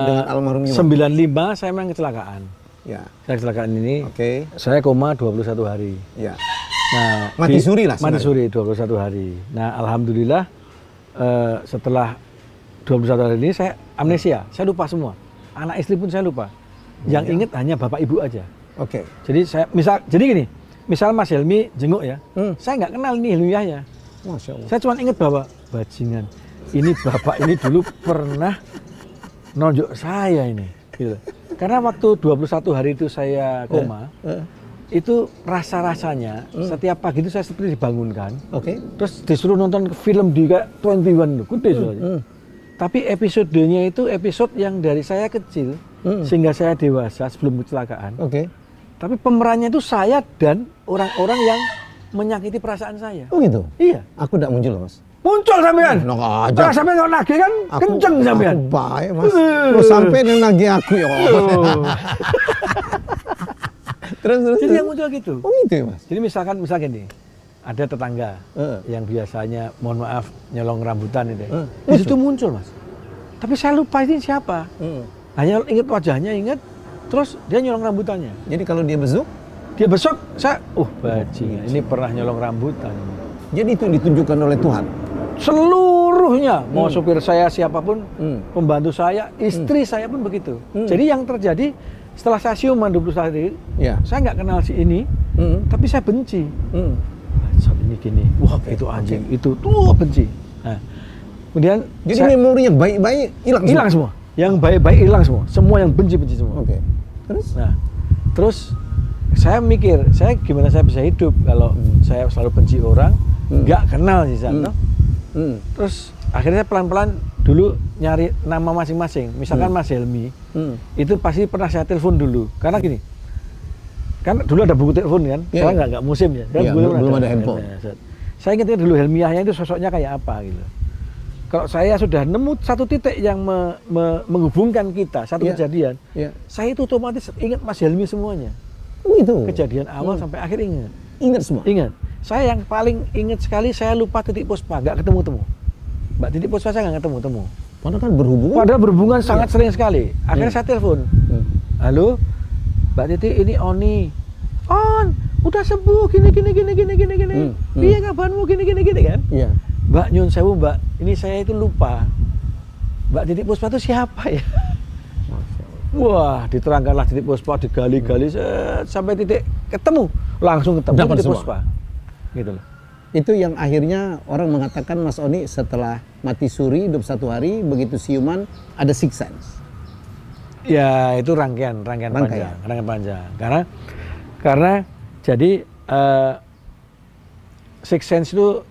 dengan almarhum Yuman. 95 saya memang kecelakaan. Ya. Saya kecelakaan ini. Oke. Saya koma 21 hari. Ya. Nah, mati suri lah. Mati suri 21 hari. Nah, alhamdulillah setelah 21 hari ini saya amnesia. Saya lupa semua. Anak istri pun saya lupa. Yang ingat hanya bapak ibu aja. Oke. Jadi jadi gini. Misal Mas Helmi jenguk ya, saya nggak kenal ini ilmiahnya. Masya Allah. Saya cuma ingat bahwa bajingan, ini bapak ini dulu pernah nonjok saya ini. Gitu. Karena waktu 21 hari itu saya koma, itu rasa-rasanya setiap pagi itu saya seperti dibangunkan. Terus disuruh nonton film di 21, gede soalnya. Tapi episodenya itu episode yang dari saya kecil, sehingga saya dewasa sebelum kecelakaan. Tapi pemerannya itu saya dan orang-orang yang menyakiti perasaan saya. Oh gitu? Iya. Aku tidak muncul Mas. Muncul sampean. Nok aja. Nah, sampean nggak nagih kan? Kenceng sampean. Aku baik Mas. Terus sampai nagih aku ya. Terus. Jadi yang muncul gitu. Oh gitu ya Mas. Jadi misalkan nih, ada tetangga yang biasanya mohon maaf nyolong rambutan itu. Di situ muncul Mas. Tapi saya lupa ini siapa. Hanya ingat wajahnya, terus dia nyolong rambutannya. Jadi kalau dia besok? Dia besok, saya, bajingan, ini pernah nyolong rambutan. Jadi itu ditunjukkan oleh Tuhan? Seluruhnya, mau supir saya siapapun, pembantu saya, istri saya pun begitu. Jadi yang terjadi, setelah saya siuman 20 hari, saya nggak kenal si ini, tapi saya benci. Saat ini gini, wah itu anjing, itu tuh benci. Nah, kemudian jadi memorinya baik-baik hilang semua. Yang baik-baik hilang semua yang benci semua. Terus saya mikir, gimana saya bisa hidup kalau saya selalu benci orang, nggak kenal sih sana. Terus akhirnya pelan-pelan dulu nyari nama masing-masing. Misalkan Mas Helmi, itu pasti pernah saya telepon dulu. Karena gini, kan dulu ada buku telepon kan, soalnya nggak musim ya. Belum ada handphone. Saya ingatnya dulu Helmiahnya itu sosoknya kayak apa gitu. Kalau saya sudah nemu satu titik yang menghubungkan kita, satu kejadian, saya itu otomatis ingat Mas Helmi semuanya. Itu kejadian awal sampai akhir ingat. Ingat semua? Ingat. Saya yang paling ingat sekali, saya lupa Titik Puspa, nggak ketemu-temu. Mbak Titik Puspa saya nggak ketemu-temu. Padahal berhubungan sangat sering sekali. Akhirnya saya telepon. Halo, Mbak Titik, ini Oni. On, udah sembuh, gini. Iya kabarmu, gini kan? Iya. Mbak nyun sewu Mbak, ini saya itu lupa. Mbak Titik Puspa itu siapa ya? Wah, diterangkanlah Titik Puspa, digali-gali sampai titik ketemu, langsung ketemu Titik Puspa. gitu loh. Itu yang akhirnya orang mengatakan Mas Oni setelah mati suri hidup 1 hari, begitu siuman ada six sense. Ya itu rangkaian panjang. Karena jadi six sense itu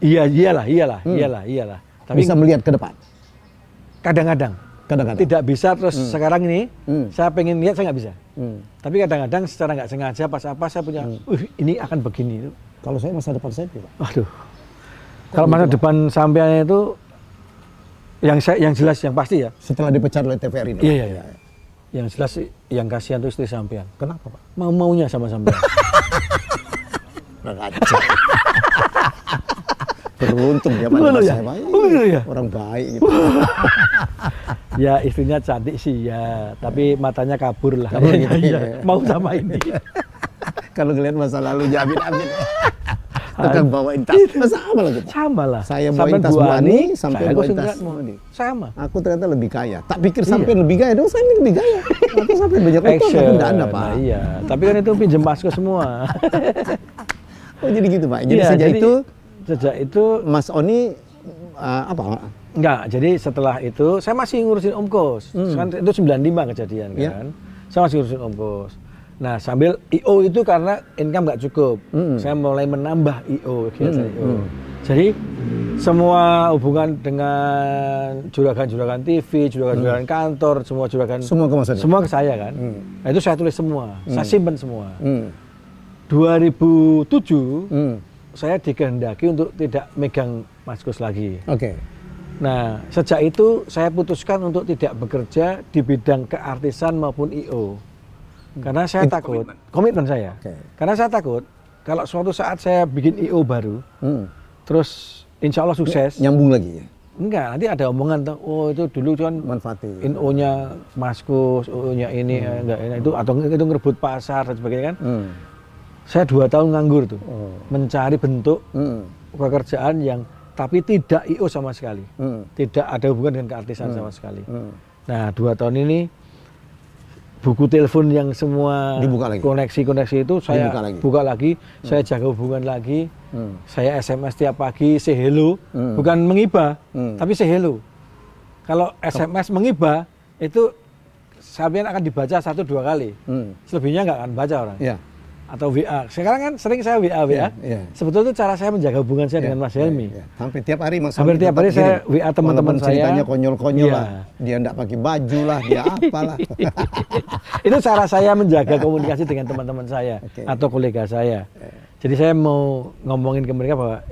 iyalah. Tapi Bisa melihat ke depan. kadang-kadang tidak bisa terus sekarang ini saya pengen lihat saya nggak bisa. Tapi kadang-kadang secara nggak sengaja pas apa saya punya, ini akan begini. Kalau saya masa depan saya Pak. Waduh. Kalau masa depan sampean itu yang jelas yang pasti ya. Setelah dipecat oleh TVRI. Iya. Yang jelas yang kasihan itu istri sampean. Kenapa Pak? Maunya sama sampean. Beruntung dia Pak. Ya? Ya? Orang baik gitu. Ya istrinya cantik sih ya, tapi matanya kabur lah. Kabur gitu, ya. Mau sama ini. Kalau ngeliat masa lalu amin. Tukang bawain tas, sama lah kita. Sama lah. Saya bawain tas Bu Ani, sampai bawain tas Ani. Sama. Aku ternyata lebih kaya. Tak pikir sampai lebih kaya dong, saya lebih kaya. Aku sampai banyak utang, tapi enggak ada Pak. Nah, iya, tapi kan itu pinjem masku semua. Oh jadi gitu Pak. Jadi iya, sejak itu Mas Oni apa? Enggak, jadi setelah itu saya masih ngurusin Om Kos. Kan itu 95 kejadian kan. Saya masih ngurusin Om Kos. Nah, sambil IO itu karena income nggak cukup. Saya mulai menambah IO, IO. Jadi semua hubungan dengan juragan-juragan TV, juragan-juragan kantor, semua juragan semua ke saya kan. Nah, itu saya tulis semua, saya simpan semua. 2007 saya dikehendaki untuk tidak megang Maskus lagi. Oke. Nah, sejak itu saya putuskan untuk tidak bekerja di bidang keartisan maupun IO. Karena saya takut, komitmen saya. Karena saya takut kalau suatu saat saya bikin IO baru, terus insya Allah sukses. Nyambung lagi ya? Enggak, nanti ada omongan tuh, oh itu dulu kan manfaatin. IO-nya Maskus, IO-nya ini, enggak itu atau itu ngerebut pasar dan sebagainya kan. Saya 2 tahun nganggur tuh, mencari bentuk pekerjaan yang tapi tidak IO sama sekali, tidak ada hubungan dengan keartisan sama sekali. Nah 2 tahun ini buku telepon yang semua koneksi itu saya buka lagi, saya jaga hubungan lagi, saya SMS tiap pagi, say hello, bukan menghibah, tapi say hello. Kalau SMS menghibah itu sampean akan dibaca 1-2 kali, selebihnya nggak akan baca orang. Atau WA. Sekarang kan sering saya WA. Sebetulnya itu cara saya menjaga hubungan saya dengan Mas Helmi. Hampir tiap hari Mas. Hampir tiap hari saya WA teman-teman saya. Ceritanya konyol-konyol lah. Dia enggak pakai baju lah, dia apalah. Itu cara saya menjaga komunikasi dengan teman-teman saya atau kolega saya. Jadi saya mau ngomongin ke mereka bahwa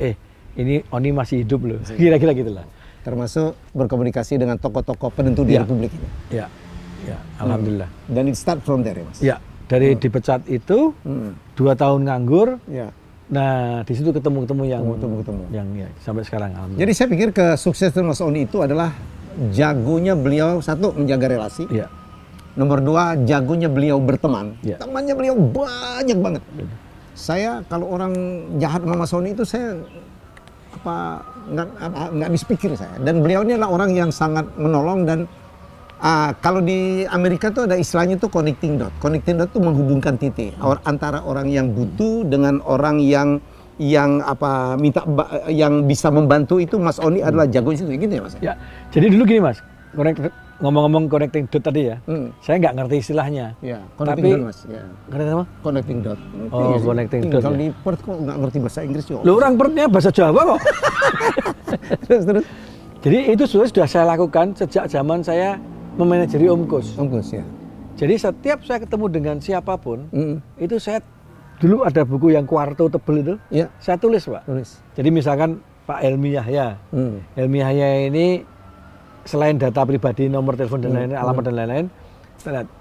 ini Oni masih hidup loh. Kira-kira gitulah. Termasuk berkomunikasi dengan tokoh-tokoh penentu di Republik ini. Ya. Alhamdulillah. Dan it start from there ya Mas. Ya. Dari dipecat itu 2 tahun nganggur, nah di situ ketemu yang sampai sekarang. Jadi saya pikir kesuksesan Mas Oni itu adalah jagonya beliau, satu menjaga relasi, nomor 2 jagonya beliau berteman, temannya beliau banyak banget. Saya kalau orang jahat sama Mas Oni itu saya nggak habis pikir saya. Dan beliau ini adalah orang yang sangat menolong dan kalau di Amerika tuh ada istilahnya tuh connecting dot. Connecting dot tuh menghubungkan titik antara orang yang butuh dengan orang yang yang bisa membantu. Itu Mas Oni adalah jago di situ, gitu ya Mas? Ya. Jadi dulu gini Mas, ngomong-ngomong connecting dot tadi ya, saya nggak ngerti istilahnya. Ya, connecting dot Mas. Ngerti apa? Connecting dot. Connecting dot. Kalau di Perth kok nggak ngerti bahasa Inggris juga. Loh, orang Perthnya bahasa Jawa kok. terus. Jadi itu sudah saya lakukan sejak zaman saya memanajeri Om Kos. Om Kos ya. Jadi setiap saya ketemu dengan siapapun, itu saya dulu ada buku yang kuarto tebel itu, saya tulis Pak. Jadi misalkan Pak Helmi Yahya, Helmi Yahya ini selain data pribadi, nomor telepon dan lain-lain, alamat dan lain-lain,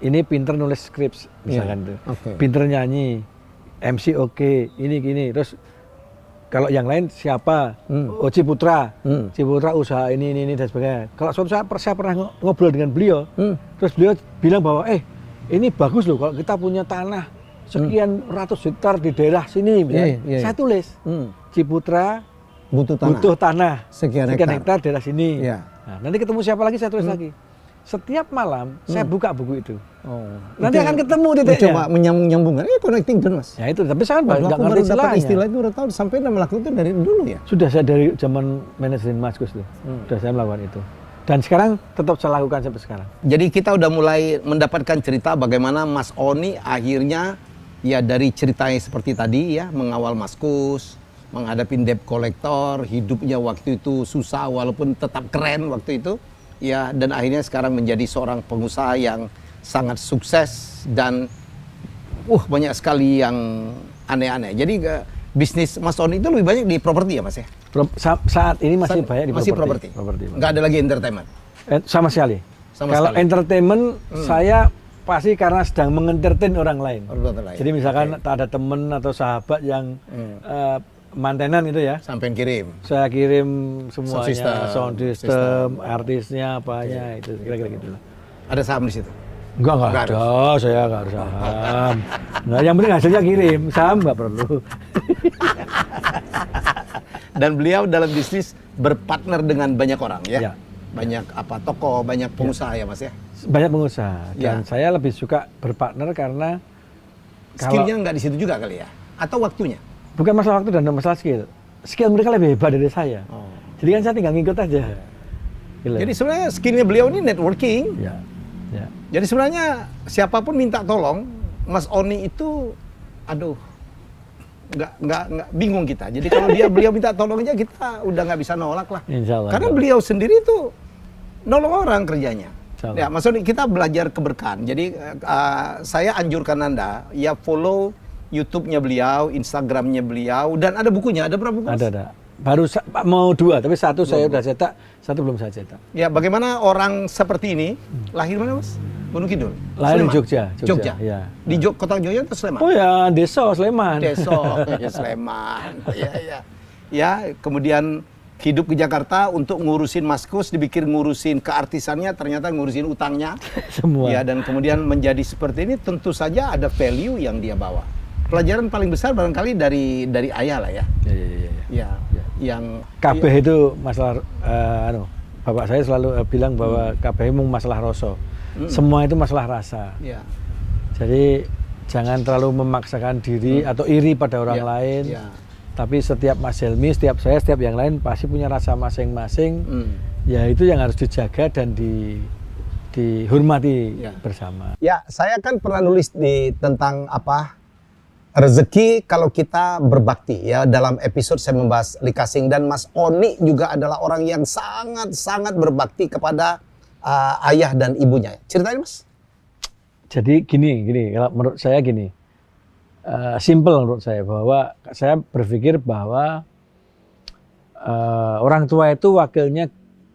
ini pinter nulis skrip misalkan itu, pinter nyanyi, MC oke, ini gini, terus kalau yang lain siapa? Ciputra, Ciputra usaha ini dan sebagainya. Kalau suatu saat saya pernah ngobrol dengan beliau, terus beliau bilang bahwa ini bagus loh kalau kita punya tanah sekian ratus hektar di daerah sini, saya tulis Ciputra butuh tanah sekian hektar daerah sini. Nah, nanti ketemu siapa lagi saya tulis lagi. setiap malam saya buka buku itu. Oh. Nanti Itu akan ketemu titiknya. Coba menyambung-nyambungkan. Connecting dots, Mas. Ya itu, tapi saya kan Waduh, nggak aku ngerti baru dapat istilahnya. istilah itu udah tahu sampai udah melakukan itu dari dulu ya. Sudah saya dari zaman manajemen Mas Gus tuh. Sudah saya melakukan itu. Dan sekarang tetap saya lakukan sampai sekarang. Jadi kita udah mulai mendapatkan cerita bagaimana Mas Oni akhirnya ya dari ceritanya seperti tadi ya, mengawal Mas Kus, menghadapi debt collector, hidupnya waktu itu susah walaupun tetap keren waktu itu. Ya, dan akhirnya sekarang menjadi seorang pengusaha yang sangat sukses dan banyak sekali yang aneh-aneh. Jadi bisnis Mas Oni itu lebih banyak di properti ya Mas ya? Saat ini masih banyak di masih properti. Nggak ada lagi entertainment? Sama sekali. Kalau entertainment saya pasti karena sedang mengentertain orang lain. Jadi misalkan ada temen atau sahabat yang mantenan itu ya. Sampai kirim. Saya kirim semuanya, Sound sound system, artisnya, apanya itu kira-kira gitu. Ada saham di situ? Enggak ada. Saya nggak ada saham. Nah, yang penting hasilnya kirim, saham nggak perlu. Dan beliau dalam bisnis berpartner dengan banyak orang ya? Ya. Banyak tokoh, banyak pengusaha ya Mas ya? Banyak pengusaha. Dan Ya. saya lebih suka berpartner karena Skillnya nggak di situ juga kali ya? Atau waktunya? bukan masalah waktu dan masalah skill. Skill mereka lebih hebat dari saya. Jadi kan saya tinggal ngikut aja. Gila. Jadi sebenarnya skillnya beliau ini networking. Ya. Jadi sebenarnya siapapun minta tolong, Mas Oni itu, nggak bingung kita. Jadi kalau beliau minta tolong aja kita udah nggak bisa nolak lah. Insya Allah. Karena beliau sendiri itu nolong orang kerjanya. Insya Allah. Ya, Mas Oni, kita belajar keberkahan. Jadi saya anjurkan Anda ya follow YouTube-nya beliau, Instagram-nya beliau, dan ada bukunya. Ada berapa buku? Ada. Baru mau 2, tapi satu saya udah cetak, satu belum saya cetak. Ya, bagaimana orang seperti ini lahir mana Mas? Gunung Kidul. Lahir di Sleman? Jogja. Ya. Di kota Jogja atau Sleman? Oh ya, Desa Sleman. Ya Sleman. Ya, kemudian hidup ke Jakarta untuk ngurusin Mas Kus, dipikir ngurusin keartisannya, ternyata ngurusin utangnya. Semua. Ya, dan kemudian menjadi seperti ini tentu saja ada value yang dia bawa. Pelajaran paling besar barangkali dari ayah lah ya. Ya. Yang Kabeh itu masalah bapak saya selalu bilang bahwa kabeh itu masalah rasa. Semua itu masalah rasa. Ya. Jadi jangan terlalu memaksakan diri atau iri pada orang lain. Ya. Tapi setiap Mas Helmi, setiap saya, setiap yang lain pasti punya rasa masing-masing. Ya itu yang harus dijaga dan dihormati bersama. Ya, saya kan pernah nulis tentang rezeki kalau kita berbakti ya. Dalam episode saya membahas Likasing, dan Mas Oni juga adalah orang yang sangat berbakti kepada ayah dan ibunya. Ceritain Mas. Jadi gini, kalau menurut saya gini, simple menurut saya, bahwa saya berpikir bahwa orang tua itu wakilnya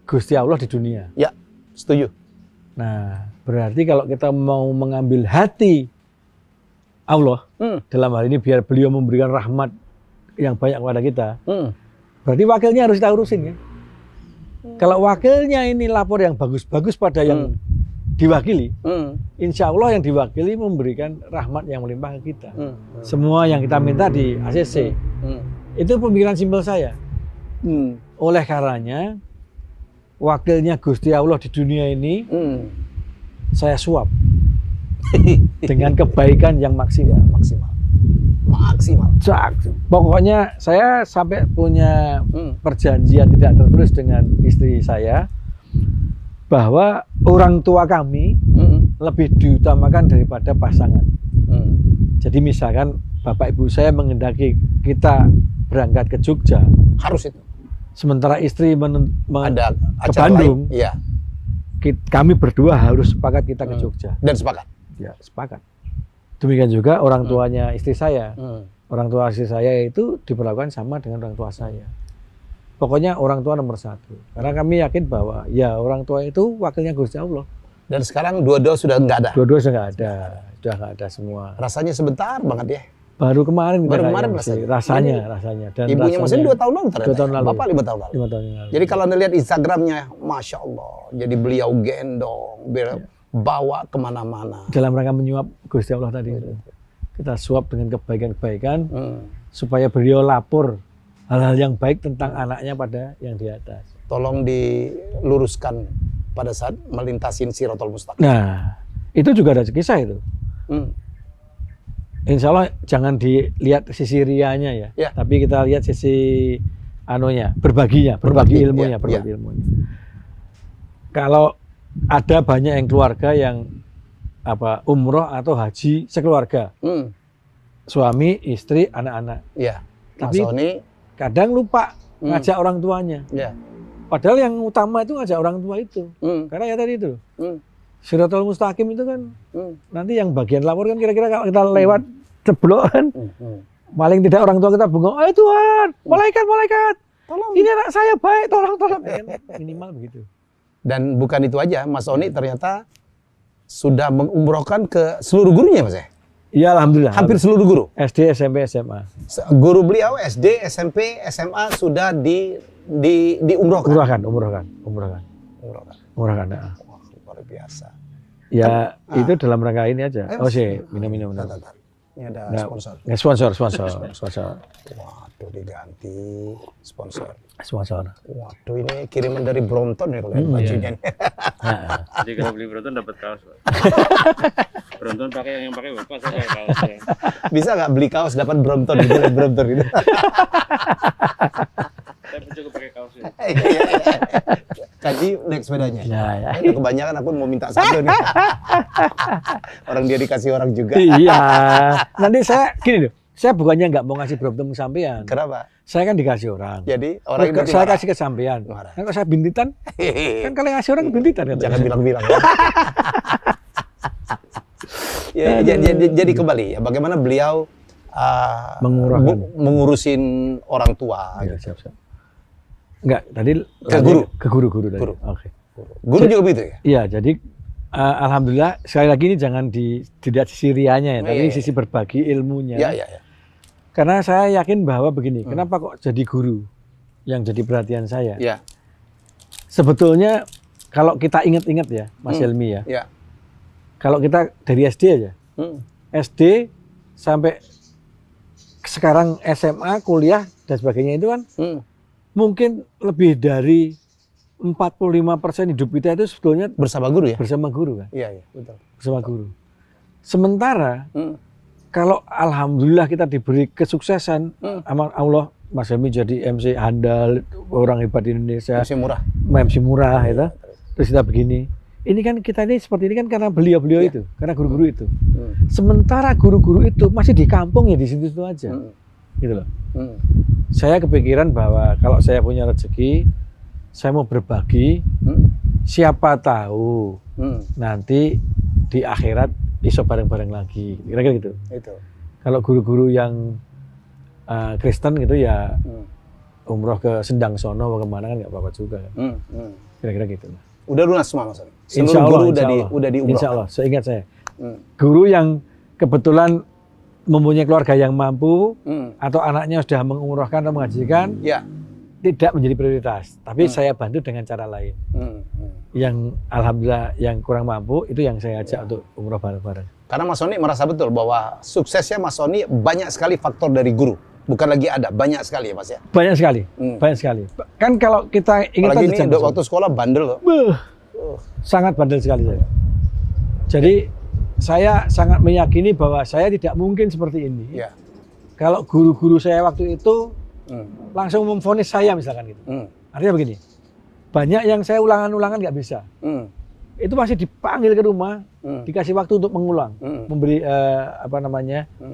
Gusti Allah di dunia. Ya, setuju. Nah, berarti kalau kita mau mengambil hati Allah, dalam hal ini biar beliau memberikan rahmat yang banyak kepada kita, berarti wakilnya harus kita urusin ya. Kalau wakilnya ini lapor yang bagus-bagus pada yang diwakili, insya Allah yang diwakili memberikan rahmat yang melimpah ke kita. Semua yang kita minta di ACC, itu pemikiran simpel saya. Oleh karenanya, wakilnya Gusti Allah di dunia ini, saya suap dengan kebaikan yang maksimal. Pokoknya saya sampai punya perjanjian tidak tertulis dengan istri saya bahwa orang tua kami lebih diutamakan daripada pasangan. Jadi misalkan bapak ibu saya menghendaki kita berangkat ke Jogja, Harus itu. sementara istri Ada ke acara Bandung, lain. Iya. kami berdua harus sepakat kita ke Jogja. Dan sepakat. Ya, sepakat. Demikian juga orang tuanya istri saya. Orang tua istri saya itu diperlakukan sama dengan orang tua saya. Pokoknya orang tua nomor 1. Karena kami yakin bahwa ya orang tua itu wakilnya Gusti Allah. Dan sekarang dua-dua sudah nggak ada. Dua-dua sudah nggak ada. Sudah nggak ada semua. Rasanya sebentar banget ya. Baru kemarin kita Baru kemarin rasanya. Dan ibunya maksudnya 2 tahun lalu ternyata. 2 tahun lalu. Bapak 5 tahun lalu. 5 tahun yang lalu. Jadi kalau Anda lihat Instagramnya, Masya Allah. Jadi beliau gendong, bawa kemana-mana. Dalam rangka menyuap Gusti Allah tadi itu. Kita suap dengan kebaikan-kebaikan supaya beliau lapor hal-hal yang baik tentang anaknya pada yang di atas. Tolong diluruskan pada saat melintasin Siratal Mustaqim. Nah, itu juga ada kisah itu. Hmm. Insya Allah jangan dilihat sisi rianya ya, Ya. tapi kita lihat sisi anunya, berbagi ilmunya, berbagi ilmunya. Kalau ada banyak yang keluarga yang umroh atau haji sekeluarga, suami, istri, anak-anak. Ya. Mas Tapi Sony, kadang lupa ngajak orang tuanya. ya. Padahal yang utama itu ngajak orang tua itu. Karena ya tadi itu, Siratal Mustaqim itu kan nanti yang bagian lapor kan kira-kira kalau kita lewat ceblok kan, paling tidak orang tua kita bengong, "Eh Tuhan, malaikat, Tolong. ini anak saya baik, tolong." Ya kan, minimal begitu. Dan bukan itu aja, Mas Sony ternyata sudah mengumrohkan ke seluruh gurunya, Mas ya? Iya, alhamdulillah. Hampir seluruh guru. SD, SMP, SMA. Guru beliau SD, SMP, SMA sudah diumrohkan. Umrohkan. Umrohkan. Nah. Wah, luar biasa. Ya, itu dalam rangka ini aja. Oh sih, minum. Bentar. Ini ada Nah, sponsor. Sponsor. Waduh, diganti sponsor. Waduh, ini kiriman dari Brompton ya kalau lihat bajunya. Jadi kalau beli Brompton dapat kaos, Pak. Brompton pakai yang pakai Bapak, saya pakai kaosnya. Bisa nggak beli kaos dapat Brompton gitu, Brompton gitu? Saya pun juga pakai kaosnya. Tadi naik sepedanya. Ya. Udah kebanyakan aku mau minta satu nih. Orang dia dikasih orang juga. Iya. Nanti saya gini loh. Saya bukannya nggak mau ngasih Brompton ke sampean. Kenapa? Saya kan dikasih orang. Jadi orang itu saya marah. kasih ke sampean. Marah. Kan kalau saya bintitan, kan kalau ngasih orang bintitan kan. Jangan bilang-bilang. Ya, jadi kembali ya, bagaimana beliau mengurusin orang tua. Ya, Gitu. siap. Enggak, tadi Ke guru? Ke guru tadi. Guru. Oke. Guru juga begitu ya? Iya, jadi alhamdulillah sekali lagi ini jangan dilihat sisi rianya ya, tapi sisi berbagi ilmunya. Iya. Karena saya yakin bahwa begini, kenapa kok jadi guru yang jadi perhatian saya? Iya. Sebetulnya kalau kita ingat-ingat ya, Mas Helmi ya. Iya. Kalau kita dari SD aja. SD sampai sekarang SMA, kuliah dan sebagainya itu kan mungkin lebih dari 45% hidup kita itu sebetulnya Bersama guru ya? bersama guru kan. Iya, betul. Bersama guru. Sementara kalau alhamdulillah kita diberi kesuksesan sama Allah, Mas Helmi jadi MC handal, orang hebat di Indonesia, Masih murah. MC murah itu. Terus kita begini. Ini kan kita ini seperti ini kan karena beliau-beliau itu, karena guru-guru itu. Sementara guru-guru itu masih di kampung ya di situ-situ aja. Gitu loh. Saya kepikiran bahwa kalau saya punya rezeki, saya mau berbagi, siapa tahu nanti di akhirat iso bareng-bareng lagi, kira-kira gitu. Itu. Kalau guru-guru yang Kristen gitu ya umroh ke Sendang sono atau kemana kan nggak apa-apa juga kan. Kira-kira gitu. Udah lunas semua Mas. Insya Seluruh Allah, guru udah diumrohkan. Insya Allah, seingat saya. Guru yang kebetulan mempunyai keluarga yang mampu atau anaknya sudah mengumrohkan atau mengajikan, Ya. tidak menjadi prioritas. Tapi saya bantu dengan cara lain. Yang alhamdulillah yang kurang mampu itu yang saya ajak untuk umroh bareng-bareng. Karena Mas Sony merasa betul bahwa suksesnya Mas Sony banyak sekali faktor dari guru. Bukan lagi ada, banyak sekali ya Mas ya. Banyak sekali, banyak sekali. Kan kalau kita ingin Apalagi ini tahu waktu sekolah bandel loh. sangat bandel sekali saya. Jadi saya sangat meyakini bahwa saya tidak mungkin seperti ini. Iya. Kalau guru-guru saya waktu itu langsung memvonis saya misalkan gitu. Artinya begini, banyak yang saya ulangan-ulangan nggak bisa. Itu masih dipanggil ke rumah, dikasih waktu untuk mengulang, memberi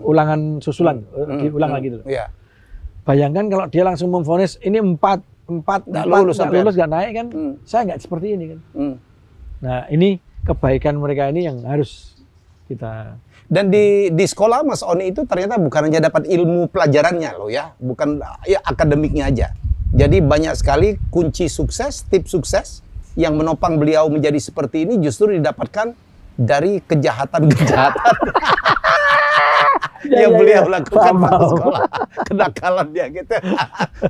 ulangan susulan, diulang lagi dulu. Iya. Bayangkan kalau dia langsung memvonis ini empat Nggak lulus nggak naik kan, saya nggak seperti ini kan. Nah ini kebaikan mereka ini yang harus kita. Dan di sekolah Mas Oni itu ternyata bukan hanya dapat ilmu pelajarannya loh ya, bukan ya akademiknya aja. Jadi banyak sekali kunci sukses, tips sukses yang menopang beliau menjadi seperti ini justru didapatkan dari kejahatan-kejahatan yang beliau lakukan waktu sekolah, kenakalan dia gitu.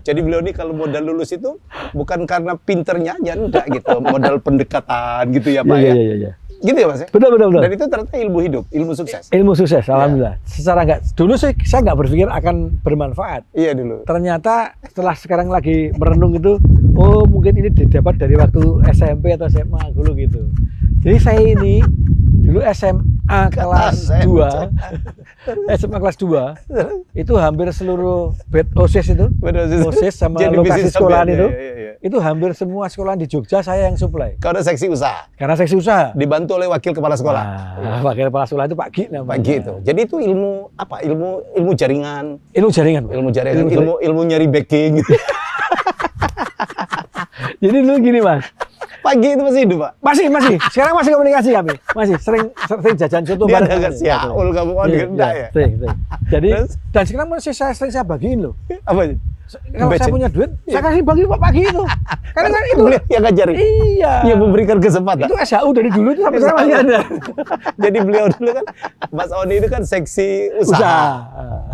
Jadi beliau ini kalau modal lulus itu bukan karena pinternya aja, enggak gitu, modal pendekatan gitu ya Pak ya. Iya. Gitu ya Mas ya? Betul. Dan itu ternyata ilmu hidup, ilmu sukses. Ilmu sukses, alhamdulillah. Secara dulu sih saya nggak berpikir akan bermanfaat. Iya dulu. Ternyata setelah sekarang lagi merenung itu, oh mungkin ini didapat dari waktu SMP atau SMA dulu gitu. Jadi saya ini dulu SMA kelas 2, SMA kelas 2 itu hampir seluruh bed OSIS itu, OSIS sama Jadi lokasi bisnis sekolahan sampai, itu, iya. itu hampir semua sekolahan di Jogja saya yang supply. Kau ada seksi usaha, Karena seksi usaha. dibantu oleh wakil kepala sekolah. Nah, wakil kepala sekolah itu Pak Gi namanya. Pagi itu. Jadi itu ilmu apa? Ilmu jaringan, Ilmu jaringan. Pak. ilmu nyari backing. Jadi dulu gini Mas. Pagi itu masih hidup, Pak. Masih. Sekarang masih komunikasi kami. Masih sering jajan soto Dia bareng. ada siaul kamu kan enggak ya? Sering. Jadi Terus? dan sekarang masih saya bagiin loh. Apa? Kalau saya Becek. punya duit, saya kasih bagi Pak Pagi itu. Karena kan itu beliau yang ngajarin. iya. Yang memberikan kesempatan. Itu SHU dari dulu itu sampai sekarang masih ada. Jadi beliau dulu kan Mas Oni itu kan seksi usaha.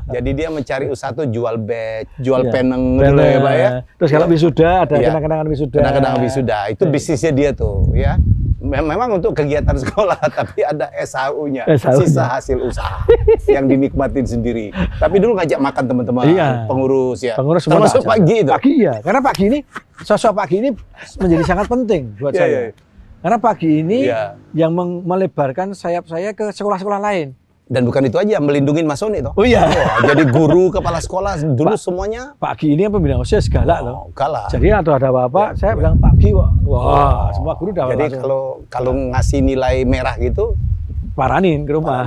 Jadi dia mencari usaha tuh jual badge, jual Iya. peneng gitu ya, Pak ya. Terus kalau wisuda ada Iya. kenang-kenangan wisuda. Kenang-kenangan wisuda itu bisnisnya dia tuh ya. Memang untuk kegiatan sekolah, tapi ada SHU-nya, SHU-nya. sisa hasil usaha yang dinikmatin sendiri. Tapi dulu ngajak makan teman-teman, Iya. pengurus ya. Pengurus semua termasuk tak- Pagi itu. Pagi iya, karena Pagi ini sosok Pagi ini menjadi sangat penting buat Iya, saya. iya. Karena Pagi ini Iya. yang melebarkan sayap saya ke sekolah-sekolah lain. Dan bukan itu aja, melindungi Mas Oni toh. Oh iya. Wah, jadi guru, kepala sekolah dulu semuanya Pagi ini yang pembina OSIS galak loh. kalah. Jadi atau ada apa-apa, saya bilang Pagi, wah, semua guru udah Jadi langsung kalau ngasih nilai merah gitu, paranin ke rumah.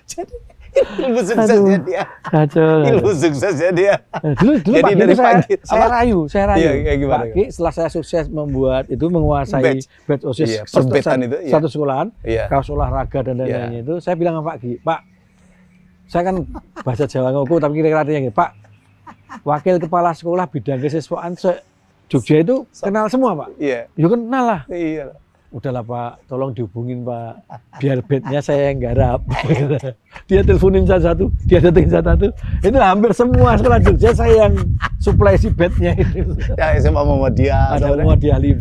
jadi ilmu suksesnya dia. Kacau. Ilmu suksesnya dia. Dulu Jadi Pagi dari itu saya pagi, saya apa? rayu. Iya, kayak gimana? Pagi setelah saya sukses membuat itu menguasai batch OSIS Iya, perbetan itu, iya. satu sekolahan, Iya. kaos olahraga dan lain-lainnya itu, saya bilang sama Pak Gi, Pak, saya kan bahasa Jawa ngoko tapi kira-kira artinya gini, Pak, wakil kepala sekolah bidang kesiswaan Jogja itu kenal semua Pak. Iya. Ya kenal lah. Iya. Udahlah Pak, tolong dihubungin Pak, biar bednya saya yang garap. Dia teleponin satu, dia datengin satu. Itu hampir semua sekolah Jogja saya yang supply si bednya itu. Ya SMA Muhammadiyah. Ada Muhammadiyah 5,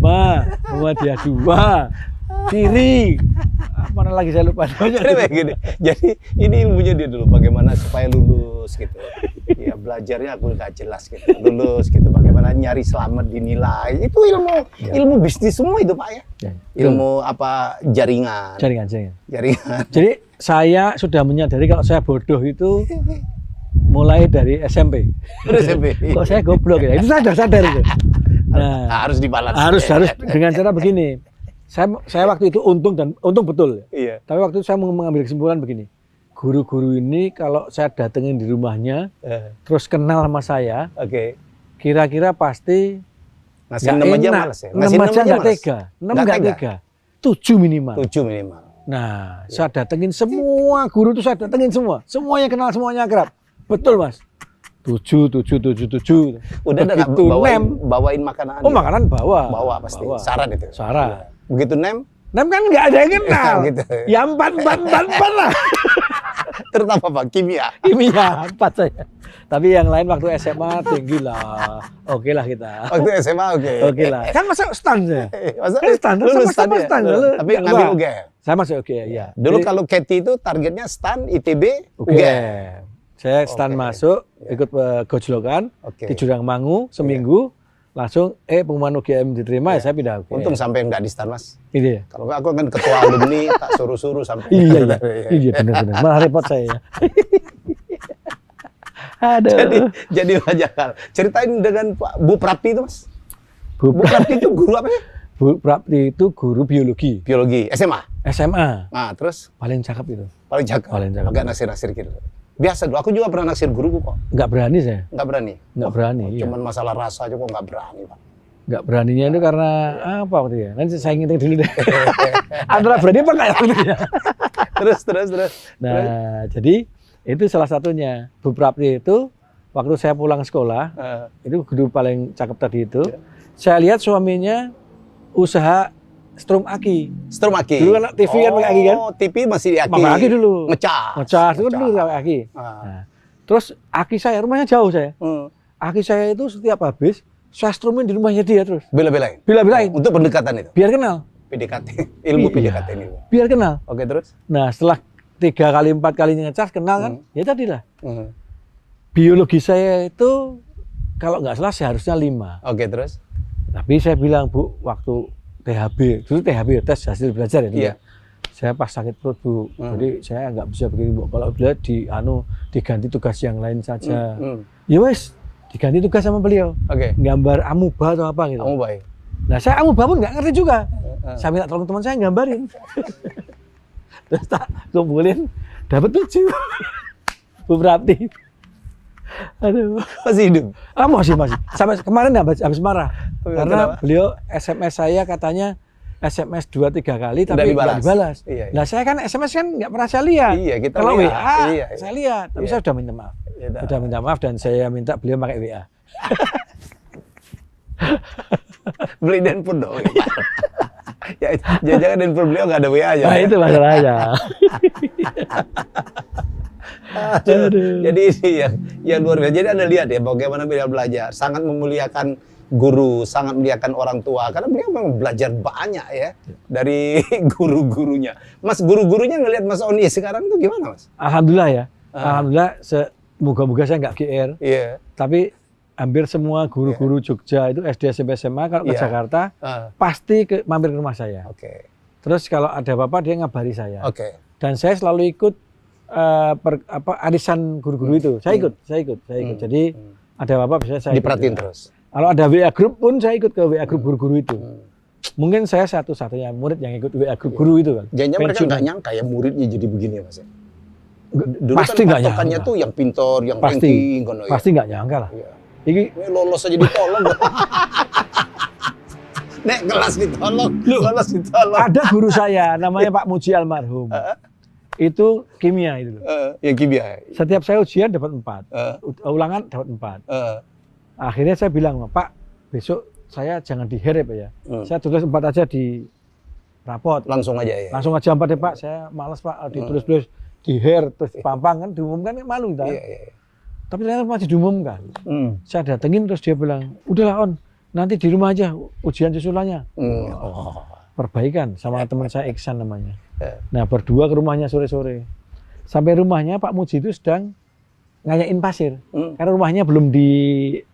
Muhammadiyah 2, Kiri. Mana lagi saya lupa. Jadi kayak gini. Jadi ini ilmunya dia dulu, bagaimana supaya lulus gitu. Ya belajarnya aku nggak jelas gitu. Lulus gitu, bagaimana nyari selamat dinilai. Itu ilmu bisnis semua itu Pak ya. Ya. Ilmu apa jaringan. Jaringan. Jaringan. Jadi saya sudah menyadari kalau saya bodoh itu mulai dari SMP. Terus SMP. Kok saya goblok ya? Itu saya sudah sadar itu. Nah, Harus dibalas. harus dengan cara begini. Saya waktu itu untung betul. Iya. Tapi waktu itu saya mengambil kesimpulan begini. Guru-guru ini kalau saya datengin di rumahnya, terus kenal sama saya, Oke. kira-kira pasti Ngasih nggak 6 aja enak. males ya. 6 Ngasih aja nggak males. tega. 6 Nggak nggak tega. 7 minimal. 7 minimal. Nah, saya datengin semua guru itu saya datengin semua. Semuanya kenal, semuanya akrab. Betul, Mas. 7. Udah ada nggak Begitu nem. bawain makanan? Oh, makanan bawa. Bawa pasti. Syarat itu. Syarat. Begitu nem, Nem kan nggak ada yang kenal. Gitu. Ya 4 lah. terutama apa? Kimia. Kimia 4 saya. Tapi yang lain waktu SMA tinggi lah. Oke lah kita. Waktu SMA oke. Oke lah. Kan masuk stan saya. Masa Kan stan, lulus sama ya? stan. Tapi ngambil UGM. Saya masuk UGM, ya. Dulu Jadi, kalau Katy itu targetnya stan ITB UGM. UGM. Saya stan Oke. masuk, ikut gojlokan Oke. di Jurangmangu seminggu. Langsung pengumuman UGM diterima ya saya pindah UGM. Untung sampai nggak di stan Mas. Gitu ya. Kalau nggak aku kan ketua alumni tak suruh-suruh sampai. Iya benar. Malah repot saya. Aduh. Jadi banyak hal. Ceritain dengan Pak Bu Prapti itu Mas. Bu Bu Prapti itu guru apa ya? Bu Prapti itu guru biologi Biologi SMA. SMA. Nah terus Paling cakep itu. paling cakep. Paling cakep. Agak nasir-nasir gitu. Biasa dulu. Aku juga pernah naksir guruku kok. Nggak berani saya. Nggak berani. Nggak berani. Iya. Cuman masalah rasa aja kok nggak berani Pak. Nggak beraninya itu karena apa waktu ya? Nanti saya ngitung dulu deh. Antara berani apa nggak ya waktu ya? Terus. Nah, jadi itu salah satunya. Bu Prapti itu waktu saya pulang sekolah, itu guru paling cakep tadi itu. Saya lihat suaminya usaha strum aki. Strum aki. Dulu kan TV kan pakai aki kan? Oh, TV masih di aki. Pakai aki dulu. Ngecas. Itu kan dulu pakai aki. Ah. Nah, terus aki saya, rumahnya jauh saya. Hmm. Aki saya itu setiap habis, saya strumin di rumahnya dia terus. Bela-belain. Bila-bilain. Untuk pendekatan itu. Biar kenal. PDKT, ilmu Iya. PDKT ini. Biar kenal. Oke, terus? Nah, setelah 3 kali 4 kalinya ngecas kenal kan, ya tadilah. Hmm. Biologi saya itu kalau nggak salah seharusnya 5. Oke, terus? Tapi saya bilang, Bu, waktu THB, dulu THB tes hasil belajar ya. dulu Iya. ya. Saya pas sakit perut, Bu. Jadi saya nggak bisa begini, Bu. Kalau beliau diganti tugas yang lain saja. Ya wes, diganti tugas sama beliau. Oke. Gambar amuba atau apa gitu. Kamu baik. Nah, saya amuba pun nggak ngerti juga. Saya minta tolong teman saya gambarin. Terus tak kumpulin, dapat 7. Bu Prapti. Aduh. Masih hidup? Masih. Sampai kemarin habis marah. Karena Kenapa? beliau SMS saya katanya SMS 2-3 kali tapi Nggak nggak dibalas. Iya, iya. Nah, saya kan SMS kan nggak pernah saya lihat. Iya, kita Kalau lihat. WA Iya. saya lihat, tapi Iya. saya sudah minta maaf. Iya, dah. Sudah minta maaf dan saya minta beliau pakai WA. Beli handphone dong. Ya, jangan handphone beliau nggak ada WA aja. Nah, itu masalahnya. Aduh. Jadi ini yang luar biasa. Jadi Anda lihat ya bagaimana beliau belajar, sangat memuliakan guru, sangat memuliakan orang tua karena beliau memang belajar banyak ya dari guru-gurunya. Mas, guru-gurunya ngelihat Mas Oni sekarang tuh gimana, Mas? Alhamdulillah ya. Alhamdulillah moga-moga saya nggak GR. Iya. Tapi hampir semua guru-guru Jogja itu SD, SMP, SMA kalau ke Iya. Jakarta pasti mampir ke rumah saya. Oke. Terus kalau ada apa-apa dia ngabari saya. Oke. Dan saya selalu ikut arisan guru-guru itu. Saya ikut. Jadi ada apa-apa bisa saya Diperhatiin ikut. terus. Kalau ada WA group pun saya ikut ke WA group guru-guru itu. Mungkin saya satu-satunya murid yang ikut WA group guru itu kan. Jangan mereka Pensiunan. nggak nyangka ya muridnya jadi begini ya, Mas. Dulu Pasti kan nggak patokannya nyangka. tuh yang pintor, yang Pasti. ranking, kono ya. Pasti nggak nyangka lah. Iya. Ini Ini lolos aja ditolong. Nek kelas ditolong, lolos ditolong. ada guru saya namanya Pak Muji almarhum. Itu kimia itu loh. Ya kimia. Setiap saya ujian dapat 4. Ulangan dapat 4. Akhirnya saya bilang, Pak, besok saya jangan diherep ya. Saya tulis 4 aja di rapot. Langsung aja ya. Langsung aja 4 deh Pak, saya malas Pak, ditulis-tulis di her terus pampang kan diumumkan kan malu kita. Iya, iya. Tapi ternyata masih diumumkan. Saya datengin terus dia bilang, udahlah On, nanti di rumah aja ujian susulannya. Perbaikan sama teman saya Iksan namanya. Nah berdua ke rumahnya sore-sore. Sampai rumahnya Pak Muji itu sedang ngayain pasir. Karena rumahnya belum di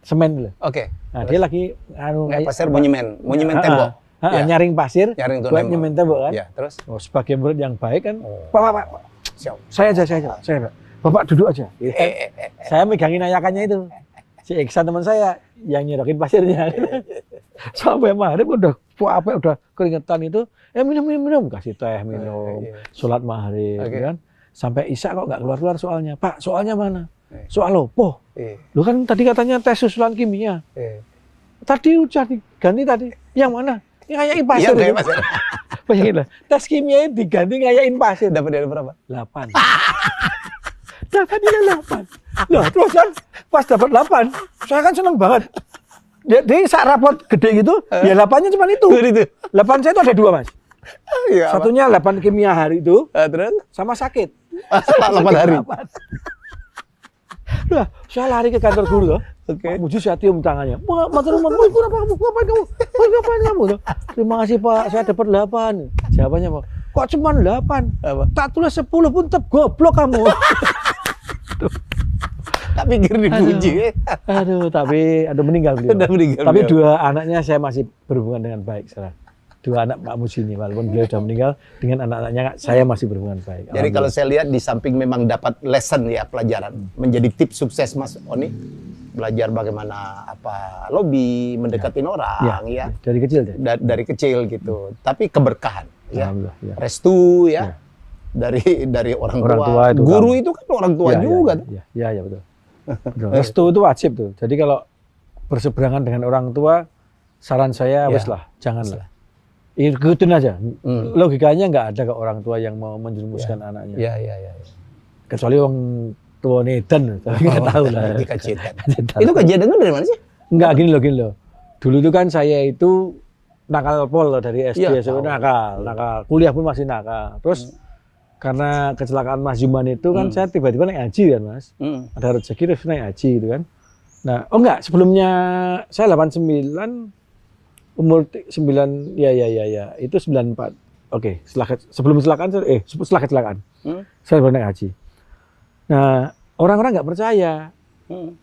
semen loh. Oke. Nah dia lagi Kayak pasir monumen tembok. Ya. Nyaring pasir Nyaring tuh buat tembok. nyemen tembok kan. Ya, terus? Oh, sebagai murid yang baik kan, Pak. Siap. Saya aja. Pak. Bapak duduk aja. Saya megangin ayakannya itu. Si Iksan teman saya yang nyerokin pasirnya. Sampai maghrib udah keringetan itu, minum, kasih teh, minum, sholat maghrib, kan. Sampai isya kok nggak keluar soalnya. Pak, soalnya mana? Soal opo? Lu kan tadi katanya tes susulan kimia. Tadi udah diganti tadi. Yang mana? Yang ngayain pasir. Iya, itu. pasir. Bayangin lah, tes kimia diganti ngayain pasir. Dapat dari berapa? 8. Dapat dia 8. Loh, terus kan pas dapat 8, saya kan seneng banget. Jadi saat rapot gede gitu, ya 8-nya cuma itu. 8 saya itu ada 2, Mas. Iya. Satunya 8 kimia hari itu, Terus? sama sakit. 8 hari. Nah, saya lari ke kantor guru tuh. Pak Muji saya tium tangannya. Matur nuwun, ngapain kamu? Terima kasih Pak, saya dapat 8. Jawabannya Pak, kok cuma 8? Tak tulis 10 pun tetap goblok kamu. Tak pikir dipuji. Aduh, tapi meninggal beliau. Udah meninggal Tapi beliau. 2 anaknya saya masih berhubungan dengan baik sekarang. 2 anak Pak Muji ini, walaupun beliau sudah meninggal, dengan anak-anaknya saya masih berhubungan baik. Jadi kalau saya lihat di samping memang dapat lesson ya, pelajaran, menjadi tips sukses Mas Oni, belajar bagaimana lobby, mendekatin orang ya. Dari kecil deh. Dari kecil gitu. Tapi keberkahan ya. Alhamdulillah, ya. Restu ya. Dari orang tua. itu Guru kamu. itu kan orang tua juga. Iya, betul. Betul. Restu itu wajib tuh. Jadi kalau berseberangan dengan orang tua, saran saya wes lah, janganlah. Ikutin aja. Logikanya nggak ada ke orang tua yang mau menjerumuskan anaknya. Iya. Kecuali orang tua nedan, tapi nggak tahu lah. Dikajian. Itu kajian dengar dari mana sih? Enggak, gini loh. Dulu itu kan saya itu nakal pol loh, dari SD, Iya, SMP nakal. Kuliah pun masih nakal. Terus karena kecelakaan Mas Juman itu kan saya tiba-tiba naik haji kan Mas. Ada rezeki terus naik haji gitu kan. Nah, sebelumnya saya 89 umur 9, ya, itu 94. Oke, sebelum kecelakaan, setelah kecelakaan, saya baru naik haji. Nah, orang-orang nggak percaya.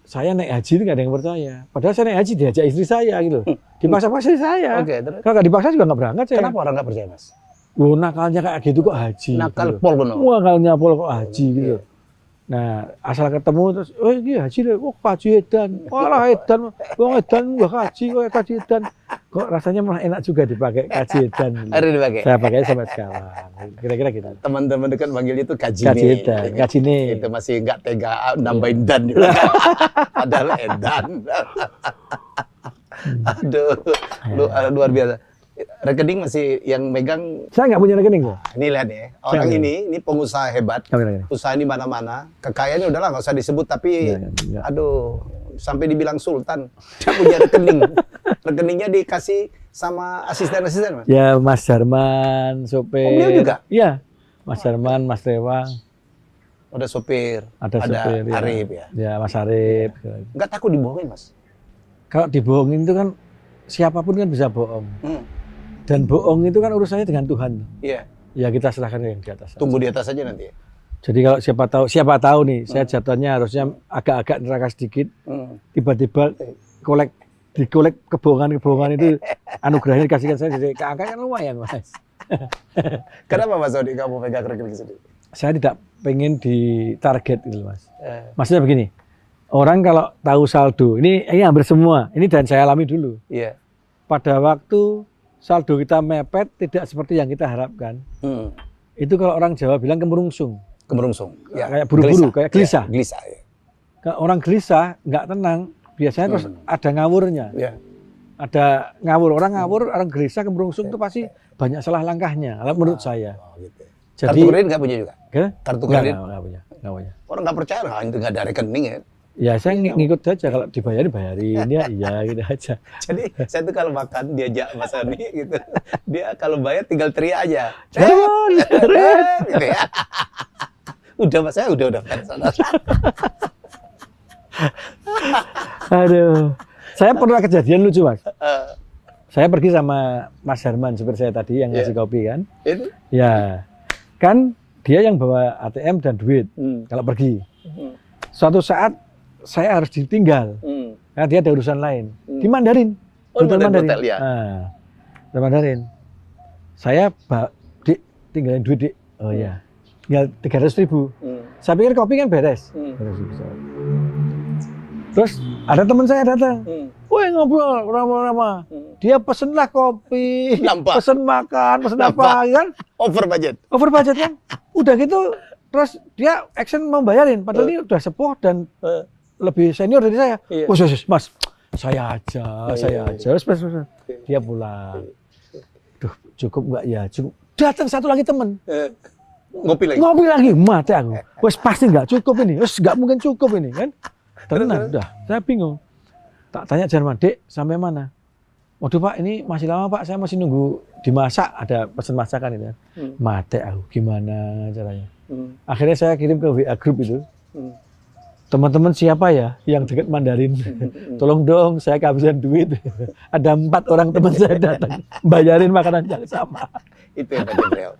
Saya naik haji itu nggak ada yang percaya. Padahal saya naik haji diajak istri saya gitu. Dipaksa-paksa istri saya. Oke, terus? Kalau nggak dipaksa juga nggak berangkat saya. Kenapa orang nggak percaya, Mas? Wah, nakalnya kayak gitu kok haji. Nakal gitu. pol bener. Wah, nakalnya pol kok haji gitu. Nah, asal ketemu terus, oh ini haji deh, wah haji edan. Walah edan, wong edan nggak haji, kok haji edan. Kok rasanya malah enak juga dipakai haji edan. Gitu. Ada dipakai. Saya pakai sampai sekarang. Kira-kira gitu. Teman-teman dekat manggilnya itu kaji Haji nih. edan, haji nih. Itu masih nggak tega nambahin dan juga. Padahal edan. Aduh, luar biasa. Rekening masih yang megang. Saya nggak punya rekening kok. Ini lihat nih, orang ini pengusaha hebat. Usaha di mana-mana. Kekayaannya udahlah nggak usah disebut, tapi aduh, sampai dibilang sultan. Dia punya rekening. Rekeningnya dikasih sama asisten-asisten, Mas. Ya, Mas Darman, sopir. Oh, beliau juga? Iya, Mas Darman, Mas Rewang. Ada sopir, Ada sopir, ya. Arif ya. Ya, Mas Arif. Nggak takut dibohongin, Mas? Kalau dibohongin itu kan siapapun kan bisa bohong. Dan bohong itu kan urusannya dengan Tuhan. Iya. Ya kita serahkan yang di atas. Tunggu di atas aja nanti. Jadi kalau siapa tahu nih, saya jatuhnya harusnya agak-agak neraka sedikit. Tiba-tiba dikolek kebohongan itu anugerahnya dikasihkan saya jadi keangkat kan lumayan, Mas. Kenapa Mas Odi kamu pegang rekening sendiri? Saya tidak pengen ditarget gitu, Mas. Maksudnya begini. Orang kalau tahu saldo, ini hampir semua. Ini dan saya alami dulu. Iya. Pada waktu saldo kita mepet tidak seperti yang kita harapkan. Itu kalau orang Jawa bilang kemerungsung. Kemerungsung. Ya. Kayak buru-buru, kayak gelisah. Ya, gelisah. Ya. Kalau orang gelisah, nggak tenang, biasanya terus ada ngawurnya. Ya. Ada ngawur, orang gelisah, kemerungsung itu pasti banyak salah langkahnya, menurut saya. Oh, gitu. Jadi, kartu kredit nggak punya juga? Kan? Kartu kredit? Nggak punya. Orang nggak percaya, itu nggak ada rekening ya. Ya saya ngikut aja, kalau dibayarin ya iya gitu aja. Jadi saya tuh kalau makan diajak Mas Ani gitu, dia kalau bayar tinggal teriak aja. Gitu ya. Udah Mas, saya udah fans. Aduh, saya pernah kejadian lucu Mas. Saya pergi sama Mas Herman, supir saya tadi yang ngasih kopi kan. Itu? Ya, kan dia yang bawa ATM dan duit kalau pergi. Suatu saat saya harus ditinggal, karena dia ada urusan lain. Di Mandarin. Oh, Mandarin. Hotel, ya. Di Mandarin. Saya tinggalin duit, Dik. Oh ya, tinggal 300.000. Saya pikir kopi kan beres. Terus ada teman saya datang. Woi ngobrol, lama-lama. Dia pesenlah kopi, pesen makan, pesen apa kan? Over budget. Over budget kan? Udah gitu, terus dia action mau bayarin. Padahal ini udah sepuh dan lebih senior dari saya. Iya. Oh, Mas, saya aja. Dia pulang. Duh, cukup nggak ya? Cukup. Datang satu lagi teman. Ngopi lagi, mati aku. Wes pasti nggak cukup ini. Wes nggak mungkin cukup ini kan? Tenang, udah. Saya bingung. Tak tanya Jerman, Dek, sampai mana? Waduh Pak, ini masih lama Pak. Saya masih nunggu dimasak. Ada pesan masakan itu. Mati aku. Gimana caranya? Akhirnya saya kirim ke WA group itu. Teman-teman siapa ya yang dekat Mandarin? Tolong dong, saya kehabisan duit. Ada 4 orang teman saya datang, bayarin makanan yang sama. Itu yang tadi beliau.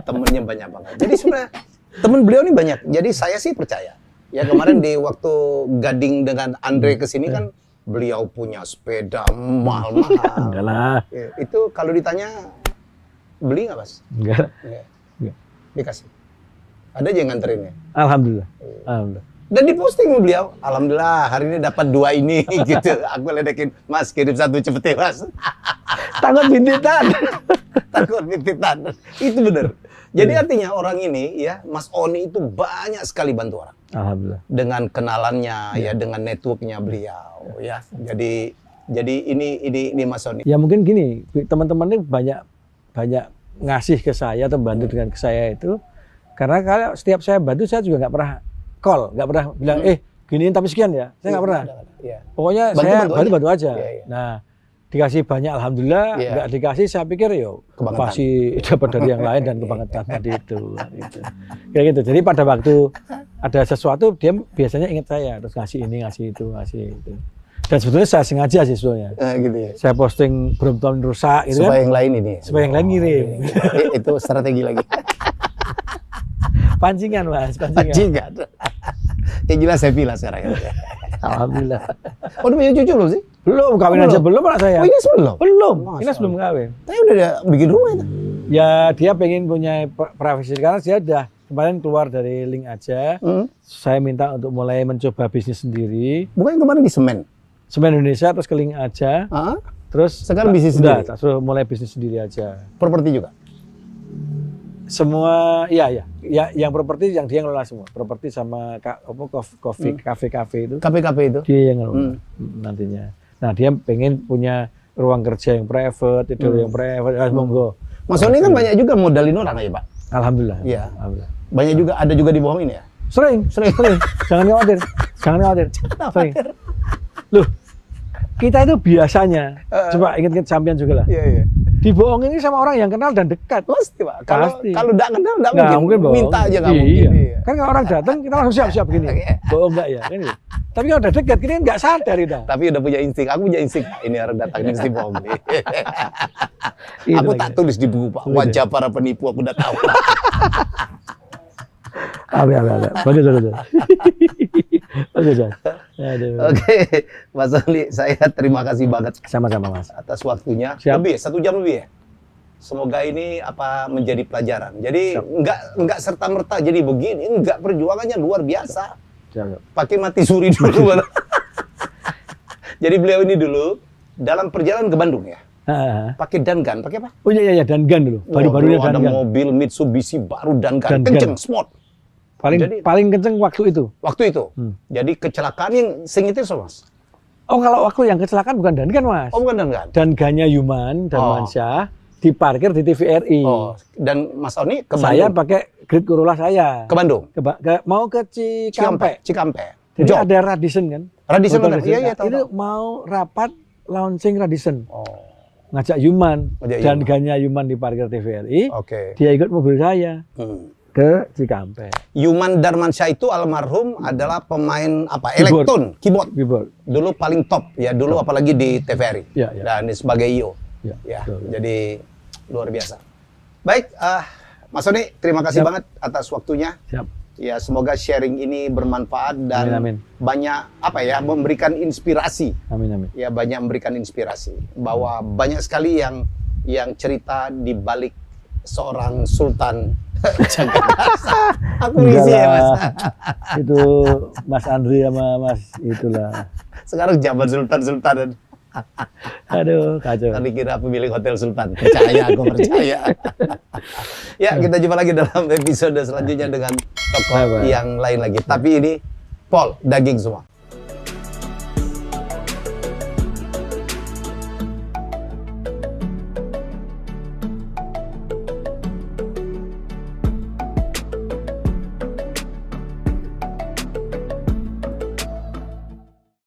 Temennya banyak banget. Jadi sebenarnya teman beliau ini banyak. Jadi saya sih percaya. Ya kemarin di waktu Gading dengan Andre kesini kan beliau punya sepeda mahal-mahal. Enggak lah. Ya, itu kalau ditanya beli nggak Mas? Enggak. Enggak. Dikasih. Ada aja yang nganterinnya. Alhamdulillah. Alhamdulillah. Dan diposting sama beliau, alhamdulillah hari ini dapat 2 ini gitu. Aku ledekin, Mas kirim 1 cepet ya Mas. Takut bintitan. Takut bintitan. Itu benar. Jadi artinya orang ini ya, Mas Oni itu banyak sekali bantu orang. Alhamdulillah. Dengan kenalannya ya, dengan networknya beliau ya. Jadi ini Mas Oni. Ya mungkin gini, teman-teman ini banyak ngasih ke saya atau bantu dengan ke saya itu karena kalau setiap saya bantu saya juga nggak pernah call, nggak pernah bilang giniin tapi sekian ya, saya nggak pernah. Ya. Pokoknya saya bantu aja. Ya. Nah dikasih banyak alhamdulillah, nggak dikasih saya pikir yo pasti dapat dari yang lain dan kebangetan tadi itu. Gitu. Kayak gitu. Jadi pada waktu ada sesuatu dia biasanya ingat saya terus ngasih ini ngasih itu ngasih itu. Dan sebetulnya saya sengaja sih sebetulnya. Gitu ya. Saya posting Brompton rusak gitu Supaya kan. yang lain ini. Supaya yang lain ngirim. Itu strategi lagi. Pancingan Mas, pancingan. Pancingan. Yang jelas happy lah sekarang. Alhamdulillah. Oh, udah punya cucu belum sih? Belum, kawin aja belum anak saya. Oh, ini sebelum? Belum, Masya ini sebelum kawin. Tapi udah ada bikin rumah itu. Ya dia pengen punya privasi karena dia udah kemarin keluar dari link aja. Saya minta untuk mulai mencoba bisnis sendiri. Bukan kemarin di semen. Semen Indonesia terus ke link aja. Terus Sekarang bisnis udah, sendiri? suruh mulai bisnis sendiri aja. Properti juga? Semua, ya, yang properti yang dia ngelola semua. Properti sama kafe itu. KPKP itu? Dia yang ngelola nantinya. Nah dia pengen punya ruang kerja yang private, tidur yang private. Monggo. Mas Oni kan banyak juga modalin orang ya Pak? Alhamdulillah. Iya. Alhamdulillah. Banyak juga, ada juga dibohongin ya? Sering. Jangan khawatir. Sering. Loh, kita itu biasanya, coba ingat-ingat sampean juga lah. Iya. Dibohongin ini sama orang yang kenal dan dekat. Pasti Pak. Pasti. Kalau nggak kenal, nggak Nggak mungkin. bohong. Minta aja nggak Iya. mungkin. Iya. Kan kalau orang datang kita langsung siap-siap begini. Bohong nggak ya? Kan gitu. Tapi kalau udah dekat, kita kan nggak sadar kita. Tapi udah punya insting. Aku punya insting. Ini orang datang ini mesti bohong. Itu Aku lagi. tak tulis di buku Pak. Wajah para penipu aku udah tahu. Ada. Bagus. Bagus. Aduh. Oke, Mas Oli, saya terima kasih banget Sama-sama Mas. atas waktunya. Siap. Lebih, 1 jam lebih ya. Semoga ini menjadi pelajaran. Jadi nggak serta merta jadi begini. Enggak, perjuangannya luar biasa. Siap. Pakai mati suri dulu. Jadi beliau ini dulu dalam perjalanan ke Bandung ya. Pakai Dangan, pakai apa? Oh iya, Dangan dulu. Baru-barunya Wah, dulu ada Dangan. mobil Mitsubishi baru Dangan. Dangan. Kenceng, smooth. Paling kenceng waktu itu. Waktu itu. Jadi kecelakaan yang sengitir so, Mas? Oh kalau waktu yang kecelakaan bukan Dangan Mas. Oh, bukan Dangan. Dangannya Yuman dan Mansyah diparkir di TVRI. Oh, dan Mas Oni ke Saya Bandung? pakai Grid Corolla saya. Ke Bandung? Mau ke Cikampek. Cikampek. Jadi Job. ada Radisson kan? Radisson Motor benar. Iya, tahu. Itu mau rapat launching Radisson. Oh, Ngajak Yuman. Ngajak Dan Yuman. gannya Yuman diparkir TVRI. oke. Dia ikut mobil saya ke Cikampek. Yuman Darmansyah itu almarhum adalah pemain apa? Keyboard. Keyboard. Dulu paling top ya, dulu apalagi di TVRI. Iya. Dan sebagai IO. Ya, Ya, betul. jadi luar biasa. Baik, Mas Oni, terima kasih Siap. banget atas waktunya. Siap. Ya, semoga sharing ini bermanfaat dan Amin. banyak memberikan inspirasi. Amin. Ya, banyak memberikan inspirasi bahwa banyak sekali yang cerita di balik seorang sultan Jakarta. Aku Enggak ngisi ya, Mas. lah. Itu Mas Andri sama Mas itulah. Sekarang zaman sultan-sultanan. Aduh, kacau. Tadi kira pemilik hotel Sultan. Percaya, aku percaya. Ya, kita jumpa lagi dalam episode selanjutnya dengan tokoh Bye-bye. yang lain lagi. Tapi ini Pol, daging semua.